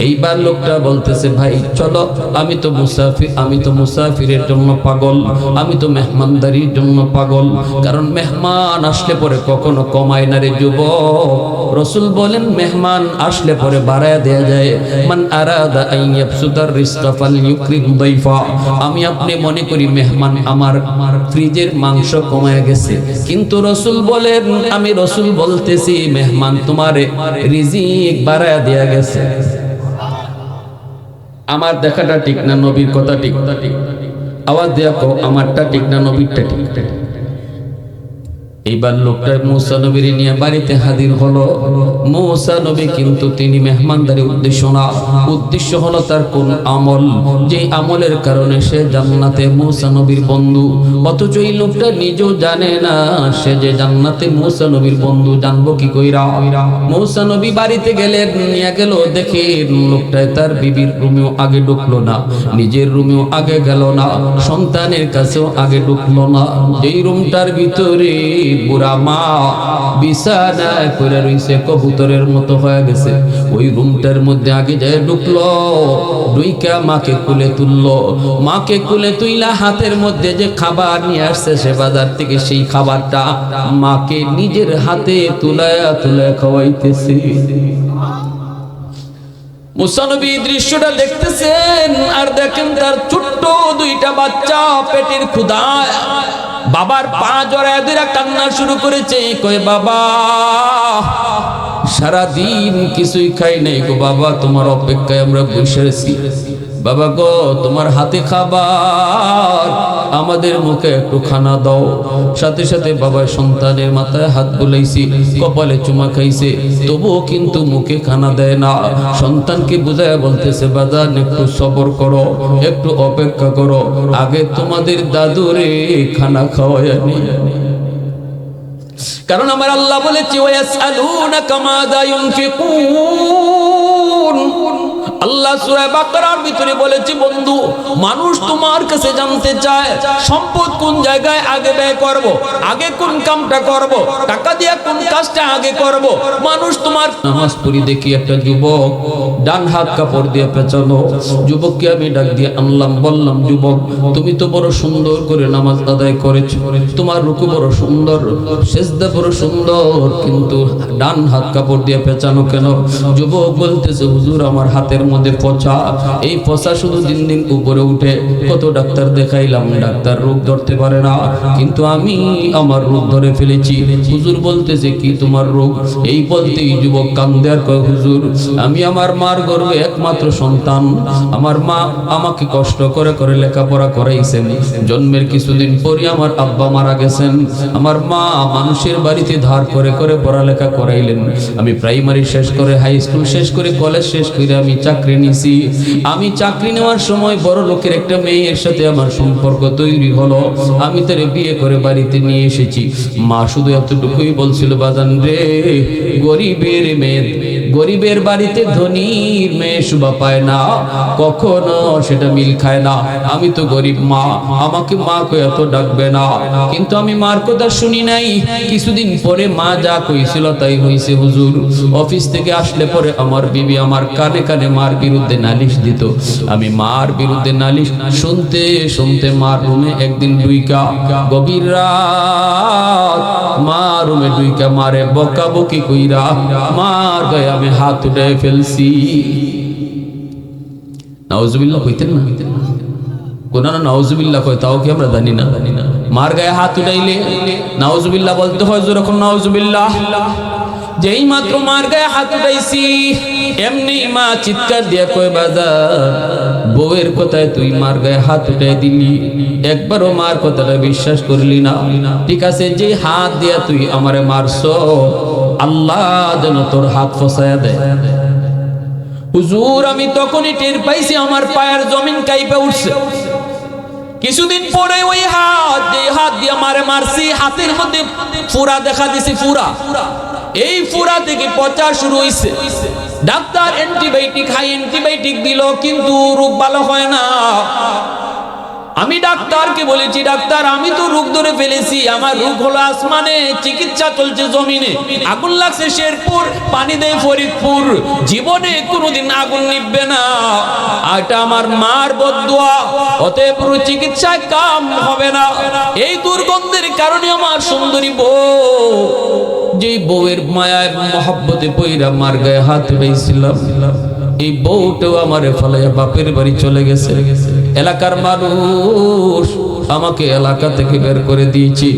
এইবার লোকটা বলতেছে ভাই চলো, আমি তো মুসাফির, আমি তো মুসাফিরের জন্য পাগল, আমি তো মেহমানদারির জন্য পাগল। কারণ মেহমান আসলে পরে কখনো কমায় না রে যুবক। রাসূল বলেন মেহমান আসলে পরে বাড়ায় দেয়া যায়। মান আরাদা আন ইয়াবসুতার রিজকা ফালইউকরিম দাইফা। আমি আপনি মনে করি মেহমান আমার ফ্রিজের মাংস কমায় গেছে, কিন্তু রাসূল বলেন, আমি রাসূল বলতেছি মেহমান তোমারে রিজিক বাড়ায় দেয়া গেছে। আমার দেখাটা ঠিক না, নবীর কথা ঠিক? আওয়াজ দেয়া কও আমারটা ঠিক না নবীরটা ঠিক? এইবার লোকটা মূসা নবীর নিয়ে বাড়িতে হাজির হলো। মূসা নবী কিন্তু তিনি মেহমানদারি উদ্দেশ্য না, উদ্দেশ্য হলো তার কোন আমল, যে আমলের কারণে সে জান্নাতে মূসা নবীর বন্ধু। অথচ এই লোকটা নিজেও জানে না সে যে জান্নাতে মূসা নবীর বন্ধু। জানবো কি কইরা? মূসা নবী বাড়িতে গেলেন, নিয়ে গেল, দেখে লোকটায় তার বিবির রুমেও আগে ঢুকলো না, নিজের রুমেও আগে গেল না, সন্তানের কাছেও আগে ঢুকলো না। যেই রুমটার ভিতরে বুড়া মা বিছানায় পড়ে রইছে, কবুতরের মতো হয়ে গেছে, ওই রুমটার মধ্যে আগে যায় ঢুকলো, ঢুইকা মাকে কুলে তুললো। মাকে কুলে তুইলা হাতের মধ্যে যে খাবার নিয়ে আসছে সে বাজার থেকে, সেই খাবারটা মাকে নিজের হাতে তুলায়া তুলায়া খাওয়াইতেছে। মূসা নবী দৃশ্যটা দেখতেছেন, আর দেখেন তার ছোট্ট দুইটা বাচ্চা পেটের ক্ষুধায় বাবার পা জড়ায় ধরে কান্না শুরু করেছে। কয়, বাবা সারাদিন কিছুই খাই নাই গো বাবা, তোমার অপেক্ষায় আমরা বসে আছি। বাবা গো, তোমার হাতে খাবার, আমাদের মুখে একটু খানা দাও। সাথে সাথে বাবা সন্তানের মাথায় হাত বুলাইছি, কপালে চুমা খাইছে, তবুও কিন্তু মুখে খানা দেয় না। সন্তানকে বুঝায় বলতেছে, বাজান একটু সবর করো, একটু অপেক্ষা করো, আগে তোমাদের দাদুরে খানা খাওয়াই আনি। কারণ আমার আল্লাহ বলেছে, ওয়াসআলুনাকা মাযা ইউনফিকুন। আল্লাহ সূরা বাকারার ভিতরে বলেছে, বন্ধু মানুষ তোমার কাছে জানতে চায় সম্পদ কোন জায়গায় আগে ব্যয় করব, আগে কোন কামটা করব, টাকা দিয়ে কোন কাজটা আগে করব। মানুষ তোমার নামাজ পড়ি দেখি একটা যুবক ডান হাত কাপড় দিয়ে পেঁচানো, যুবককে আমি ডাক দিয়ে আনলাম, বললাম, যুবক তুমি তো বড় সুন্দর করে নামাজ আদায় করেছো, তোমার রুকু বড় সুন্দর, সিজদা বড় সুন্দর, কিন্তু ডান হাত কাপড় দিয়ে পেঁচানো কেন? যুবক বলতেছে, হুজুর আমার হাতের মধ্যে পচা, এই পচা শুধু দিন দিন উপরে উঠে, কত ডাক্তার দেখাইলাম, ডাক্তার রোগ ধরতে পারে না, কিন্তু আমি আমার রোগ ধরে ফেলেছি। হুজুর বলতেছে, কি তোমার রোগ? এই বলতেই যুবক কান্দে আর কয়, হুজুর আমি আমার মার গর্ভে একমাত্র সন্তান, আমার মা আমাকে কষ্ট করে করে লেখাপড়া করাইছেন, জন্মের কিছুদিন পরে আমার আব্বা মারা গেছেন, আমার মা মানুষের বাড়িতে ধার করে করে পড়ালেখা করাইলেন, আমি প্রাইমারি শেষ করে হাই স্কুল শেষ করে কলেজ শেষ করে আমি চাকরি নিছি। আমি চাকরি নেওয়ার সময় বড় লোকের একটা মেয়ের সাথে আমার সম্পর্ক তৈরি হলো, আমি তারে বিয়ে করে বাড়িতে নিয়ে এসেছি। মা শুধু এতটুকুই বলছিল, বাজান রে, গরিবের মেয়ে, গরিবের বাড়িতে ধনীর মেয়ে শোভা পায় না, কখনো সেটা মিল খায় না। আমি তো গরিব মা, আমাকে মা কই এত ডাকবে না, কিন্তু আমি মার কথা শুনি নাই। কিছুদিন পরে মা যা কইছিল তাই হইছে হুজুর। অফিস থেকে আসলে পরে আমার বিবি আমার কানে কানে মার বিরুদ্ধে নালিশ দিত। আমি মার বিরুদ্ধে নালিশ শুনতে শুনতে মার রুমে একদিন ডুইকা, গভীর রাত মা রুমে ডুইকা মারে বকাবকি কইরা মার গায়ে আমি হাত উঠে ফেলছি। নাউজুবিল্লাহ কইতেন না? কোন না নাউজুবিল্লাহ কয়, তাও কি আমরা জানি না? মার গায়ে হাত উঠাইলে নাউজুবিল্লাহ বলতে হয়, যখন নাউজুবিল্লাহ। যেই মাত্র মার গায়ে হাত উঠাইছি, এমনি মা চিৎকার দিয়া কয়, বাজার বউয়ের কথায় তুই মার গায়ে হাত উঠাই দিলি, একবারও মার কথাটা বিশ্বাস করলি না। ঠিক আছে, যে হাত দিয়া তুই আমারে মারছো, আল্লাহ যেন তোর হাত ফসায়া দেয়। হুজুর আমি তখনই টের পাইছি আমার পায়ের জমিন কাইপে উঠছে। কিছুদিন পরে ওই হাত, যে হাত দিয়ে মারে মারছি, হাতের মধ্যে ফুরা দেখা দিছে, ফুরা। এই ফুরা থেকে পচা শুরু হইছে। ডাক্তার অ্যান্টিবায়োটিক, হাই অ্যান্টিবায়োটিক দিল, কিন্তু রোগ ভালো হয় না। আমি ডাক্তারকে বলেছি, ডাক্তার আমি তো রোগ ধরে ফেলেছি, আমার রোগ হলো আসমানে, চিকিৎসা চলছে জমিনে, আগুন লাগছে শেরপুর, পানি দেয় ফরিদপুর, জীবনে কোনোদিন আগুন নিভবে না, এটা আমার মার বদদুয়া, অতএব পুরো চিকিৎসায় কাম হবে না। এই দুর্গন্ধের কারণে আমার সুন্দরী বউ, যে বউয়ের মায়ায় মহব্বতে পইরা মার গায়ে হাত উঠাইছিলাম, এই বউটাও আমারে ফলাইয়া বাপের বাড়ি চলে গেছে। এলাকার মানুষ আমাকে এলাকা থেকে বের করে দিয়েছি,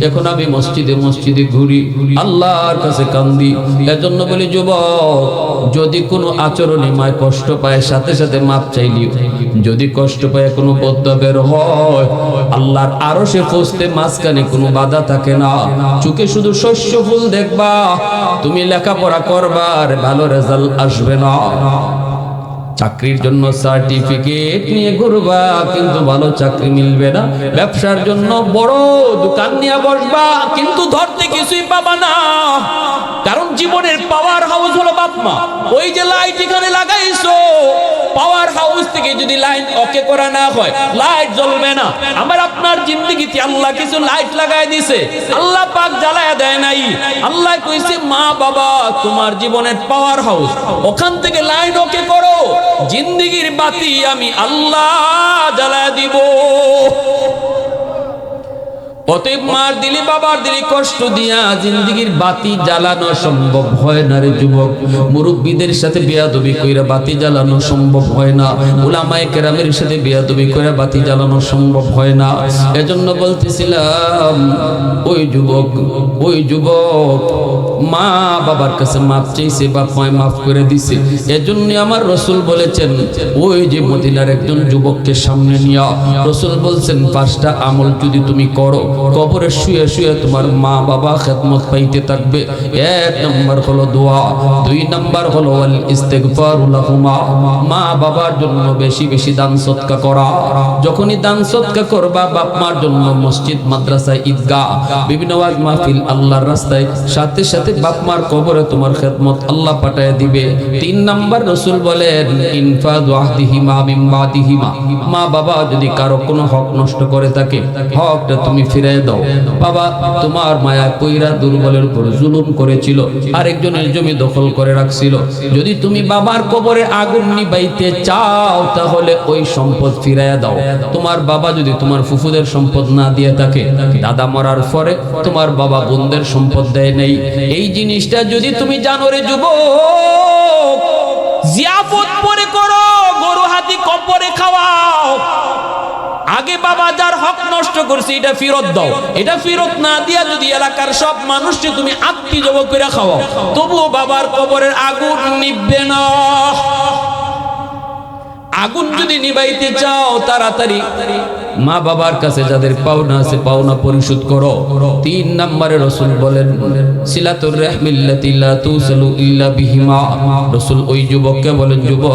এখন আমি মসজিদে মসজিদে ঘুরি, আল্লাহর কাছে কান্দি। এজন্য বলি যুবক, যদি কোনো আচরণে মায় কষ্ট পায় সাথে সাথে মাপ চাইলিও। যদি কষ্ট পায় কোনো বদয়া বের হয়, আল্লাহর আরশে পৌঁছতে মাঝখানে কোনো বাধা থাকে না। চোখে শুধু শস্য ফুল দেখবা, তুমি লেখাপড়া করবা আর ভালো রেজাল্ট আসবে না। চাকরির জন্য সার্টিফিকেট নিয়ে ঘুরবা, কিন্তু ভালো চাকরি মিলবে না। ব্যবসার জন্য বড় দোকান নিয়ে বসবা, কিন্তু ধরতে কিছুই পাবা না। কারণ জীবনের পাওয়ার হাউস হলো বাপ মা। ওই যে লাইট এখানে লাগাইছো, পাওয়ার হাউস থেকে যদি লাইন ওকে করা না হয়, লাইট জ্বলবে না। আমার আপনার জিন্দেগিতে আল্লাহ কিছু লাইট লাগাই দিছে, আল্লাহ পাক জ্বালায় দেয় নাই। আল্লাহ কইছে মা বাবা তোমার জীবনের পাওয়ার হাউস, ওখান থেকে লাইন ওকে করো, জিন্দেগির বাতি আমি আল্লাহ জ্বালায় দিব। অতএব মার দিলি বাবার দিলি কষ্ট দিয়া জিন্দেগির বাতি জ্বালানো সম্ভব হয় না রে যুবক। মুরব্বীদের সাথে বেয়াদবি কইরা বাতি জ্বালানো সম্ভব হয় না, উলামায়ে কেরামের সাথে বেয়াদবি কইরা বাতি জ্বালানো সম্ভব হয় না। এজন্য বলতেছিলাম ওই যুবক মা বাবার কাছে মাপ চাইছে, বাপ মায় মাফ করে দিছে। এজন্য আমার রাসূল বলেছেন, ওই যে মদিনার একজন যুবককে সামনে নিয়া রাসূল বলছেন, 5টা আমল যদি তুমি করো, কবরে শুয়ে শুয়ে তোমার মা বাবা খেদমত পাইতে থাকবে। 1 নাম্বার হলো দোয়া, 2 নাম্বার হলো ওয়াল ইস্তিগফারু লাহুমা, মা বাবার জন্য বেশি বেশি দান সদকা করা। যখনই দান সদকা করবা, বাপ মার জন্য মসজিদ মাদ্রাসা ঈদগাহ বিভিন্ন ওয়াজ মাহফিল আল্লাহর রাস্তায়, সাথে সাথে বাপ মার কবরে তোমার খেদমত আল্লাহ পাঠায় দিবে। 3 নাম্বার রাসূল বলেন, ইনফাযু আহদিহিমা মিন বাদিহিমা, মা বাবা যদি কারো কোনো হক নষ্ট করে থাকে, হকটা তুমি ফিরে দাও। বাবা তোমার মায়া কইরা দুর্বলের উপর জুলুম করেছিল, আরেকজনের জমি দখল করে রাখছিল, যদি তুমি বাবার কবরে আগুন নিবাইতে চাও, তাহলে ওই সম্পদ ফিরাইয়া দাও। তোমার বাবা যদি তোমার ফুফুদের সম্পদ না দিয়ে থাকে, দাদা মরার পরে তোমার বাবা বোনদের সম্পদ দেয় নাই, এই জিনিসটা যদি তুমি জানো রে যুবক, জিয়াফত পরে করো, গরু হাতি কবরে খাওয়াও। আগে বাবা যার হক নষ্ট করছে এটা ফেরত দাও। এটা ফেরত না দিয়া যদি এলাকার সব মানুষকে তুমি আত্মীয় জব করে খাওয়াও, তবুও বাবার কবরের আগুন নিভবে না। আগুন যদি নিভাইতে চাও, তাড়াতাড়ি মা বাবার কাছে যাদের পাওনা আছে পাওনা পরিশোধ করো। 3 নম্বরে রাসূল বলেন, সিলাতুর রাহমিল্লাতি লা তুসালু ইল্লা বিহিমা, রাসূল ওই যুবককে বলেন, যুবক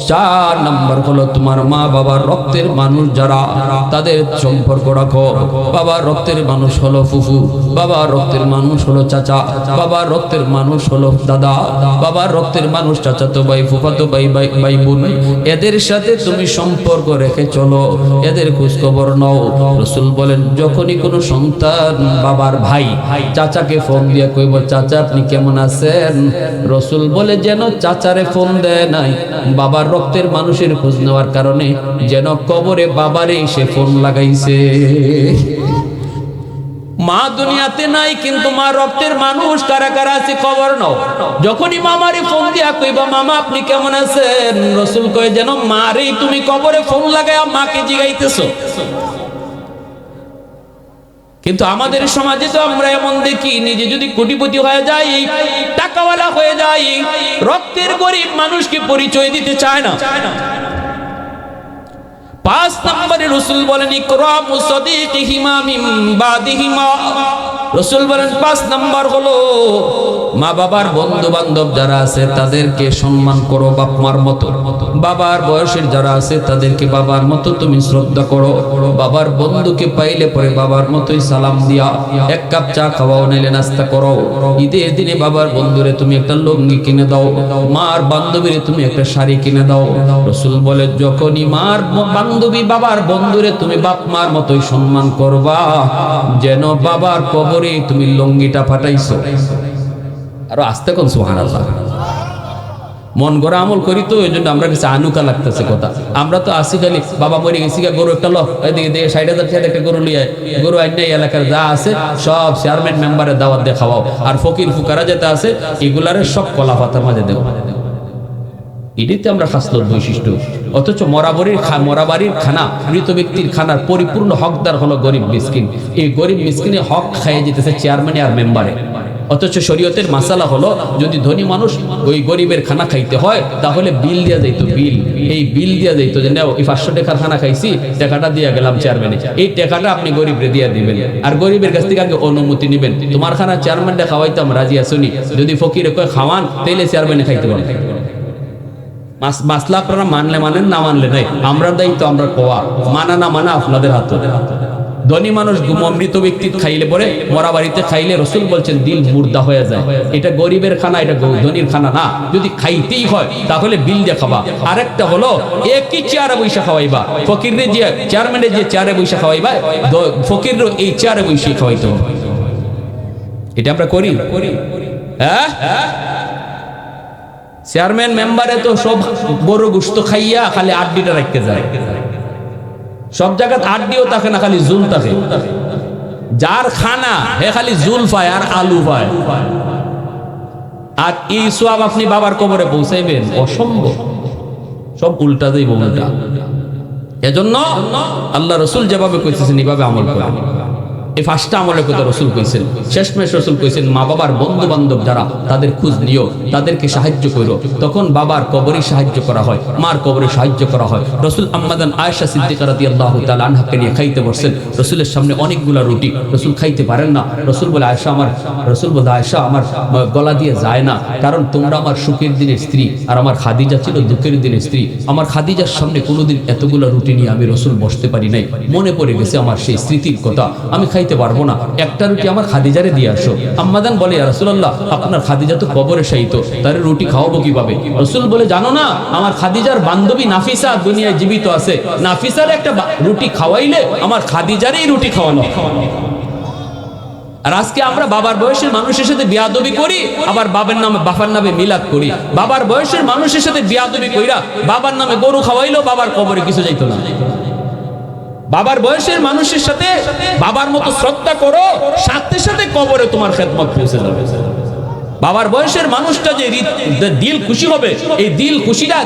4 নম্বর হলো তোমার মা বাবার রক্তের মানুষ যারা, তাদের সম্পর্ক রাখো। বাবার রক্তের মানুষ হলো ফুফু, বাবার রক্তের মানুষ হলো চাচা, বাবার রক্তের মানুষ হলো দাদা, বাবার রক্তের মানুষ চাচাতো ভাই, ফুফাতো ভাই, ভাই বোন, এদের সাথে তুমি সম্পর্ক রেখে চলো, এদের খোঁজ খবর নাও। রাসূল বলেন, যখনই কোনো সন্তান বাবার ভাই চাচাকে ফোন দিয়ে কইব, চাচা আপনি কেমন আছেন, রাসূল বলে যেন চাচারে ফোন দেয় নাই, বাবার রক্তের মানুষের খোঁজ নেওয়ার কারণে যেন কবরে বাবারে সে ফোন লাগাইছে। মা দুনিয়াতে নাই, কিন্তু মা রক্তের মানুষ কারা কারা আছে খবর নাও। যখনই মামারে ফোন দিয়া কইবা, মামা আপনি কেমন আছেন, রাসূল কয় যেন মারে তুমি কবরে ফোন লাগায়া মাকে জিগাইতেছো। কিন্তু আমাদের সমাজে তো আমরা এমন দেখি, নিজে যদি কোটিপতি হয়ে যাই, টাকাওয়ালা হয়ে যাই, রক্তের গরিব মানুষকে পরিচয় দিতে চায় না। 5 নম্বরে রাসূল বলেন, ইকরামু সাদিকিহিমা মিন বাদিহিমা, রাসূল বলেন 5 নম্বর হলো মা বাবার বন্ধু বান্ধব যারা আছে তাদেরকে সম্মান করো বাপ মার মতো। বাবার বয়সের যারা আছে তাদেরকে বাবার মতো তুমি শ্রদ্ধা করো। বাবার বন্ধুকে পাইলে পরে বাবার মতোই সালাম দিয়া 1 কাপ চা খাওয়াও, নাইলে নাস্তা করো। ঈদের দিনে বাবার বন্ধুরে তুমি একটা লুঙ্গি কিনে দাও, মার বান্ধবীরে তুমি একটা শাড়ি কিনে দাও। রাসূল বলে, যখনই মার বান্ধবী বাবার বন্ধুরে তুমি বাপ মার মতোই সম্মান করবা, যেন বাবার কবরে তুমি লুঙ্গিটা ফাটাইছো। আরো আস্তে কোন সুবহানাল্লাহ। মন গড়া আমল করি তো, এই জন্য আমরা কাছে আনুকা লাগতেছে কথা। আমরা তো আসি খালি বাবা মরে গেছি, গরু একটা লো, এদিকে দিয়ে 60,000 টাকা একটা গরু লিয়ে, গরু আইন এলাকার যা আছে সব চেয়ারম্যান মেম্বারের দাওয়াত দিয়ে খাওয়াও, আর ফকির ফুকারা যেটা আছে এগুলারে সব কলা পাতার মাঝে দেও। এটাতে আমরা খাসলত বৈশিষ্ট্য। অথচ মরাবাড়ির খানা, মৃত ব্যক্তির খানার পরিপূর্ণ হকদার হলো গরিব মিসকিন। এই গরিব মিসকিনের হক খাইয়ে যেতেছে চেয়ারম্যানে আর মেম্বারে। অথচ শরীয়তের মাসালা হলো, যদি ধনী মানুষ ওই গরিবের খানা খাইতে হয় তাহলে বিল দেওয়া যাইতো, বিল। এই বিল দেওয়া যাইতো যে নাও এই 500 টাকার খানা খাইছি, টাকাটা দিয়ে গেলাম চেয়ারম্যানে, এই টাকাটা আপনি গরিবরে দিয়ে দিবেন। আর গরিবের কাছ থেকে আগে অনুমতি নেবেন, তোমার খানা চেয়ারম্যানটা খাওয়াইতাম রাজি আসুনি, যদি ফকিরে কয় খাওয়ান তাইলে চেয়ারম্যানে খাইতে পারেন। মাসলা আপনারা মানলে মানেন, না মানলে নাই, আমরা দায়িত্ব আমরা কোয়া, মানা না মানা আপনাদের হাতে। ধনী মানুষ মৃত ব্যক্তি খাইলে পরে, মরা বাড়িতে খাইলে রসুল বলছেন দিল মুর্দা হয়ে যায়। এটা গরিবের খানা, এটা ধনীর খানা না। যদি খাইতেই হয় তাহলে বিল দিয়ে খাবা। আরেকটা হলো একই চেয়ারে বৈশা খাওয়াইবা, ফকিরে যে চেয়ারম্যানের যে চেয়ারে বৈশা খাওয়াইবা, ফকির এই চেয়ারে বৈশে খাওয়াইতে হবে। এটা আমরা করি, হ্যাঁ? চেয়ারম্যান মেম্বারে তো সব গরু গোশত খাইয়া খালি আড্ডিটা রাখতে যায়। সব জায়গায় আড্ডিও থাকে না, খালি জুল থাকে। যার খানা হে খালি জুল পায় আর আলু পায়। আর এই সওয়াব আপনি বাবার কবরে পৌঁছাইবেন, অসম্ভব। সব উল্টা দেই উল্টা। এজন্য আল্লাহ রসুল যেভাবে কইতেছেন এইভাবে আমল করেন। এই 5টা আমলের কথা রসুল কইছেন। শেষমেশ রসুল কইছেন মা বাবার বন্ধু বান্ধব যারা, তাদের খোঁজ নিও, তাদেরকে সাহায্য করো। তখন বাবার কবরে সাহায্য করা হয়, মার কবরে সাহায্য করা হয়। রসুল আম্মাদান আয়েশা সিদ্দিকা রাদিয়াল্লাহু তাআলা আনহাকে নিয়ে খাইতে বসছেন। রসুলের সামনে অনেকগুলা রুটি, রসুল খাইতে পারেন না। রসুল বলে আয়েশা আমার গলা দিয়ে যায় না, কারণ তোমরা আমার সুখের দিনের স্ত্রী আর আমার খাদিজা ছিল দুঃখের দিনের স্ত্রী। আমার খাদিজার সামনে কোনোদিন এতগুলা রুটি নিয়ে আমি রসুল বসতে পারি নাই। মনে পড়ে গেছে আমার সেই স্মৃতির কথা, আমি খাইতে পারবো না, একটা রুটি আমার খাদিজারে দিয়ে আসো। আম্মাদান বলে ইয়া রাসূলুল্লাহ, আপনার খাদিজা তো কবরে শায়িত, তার রুটি খাওয়াবো কিভাবে? রসুল বলে জানো না, আমার খাদিজার বান্ধবী নাফিসা দুনিয়ায় জীবিত আছে, নাফিসার একটা রুটি খাওয়াইলে আমার খাদিজারই রুটি খাওয়ানো। আর আজকে আমরা বাবার বয়সের মানুষের সাথে বিয়াদবি করি, আবার বাবার নামে মিলাদ করি। বাবার বয়সের মানুষের সাথে বিয়াদবি কইরা বাবার নামে গরু খাওয়াইলেও বাবার কবরে কিছু যাইতো না। বাবার বয়সের মানুষের সাথে বাবার মতো শ্রদ্ধা করো, সাথে সাথে কবরে তোমার খেদমত পৌঁছে যাবে। বাবার বয়সের মানুষটা যে দিল খুশি হবে, এই দিল খুশিটা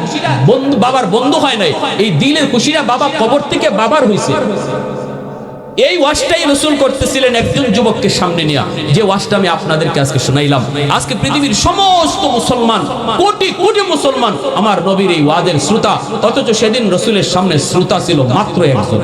বাবার বন্ধু হয় নাই, এই দিলের খুশিটা বাবা কবর থেকে বাবার হইছে। এই ওয়াজটাই রসুল করতেছিলেন একজন যুবককে সামনে নিয়ে, যে ওয়াজটা আমি আপনাদেরকে আজকে শোনাইলাম। আজকে পৃথিবীর সমস্ত মুসলমান, কোটি কোটি মুসলমান আমার নবীর এই ওয়াজের শ্রোতা, অথচ সেদিন রসুলের সামনে শ্রোতা ছিল মাত্র একজন।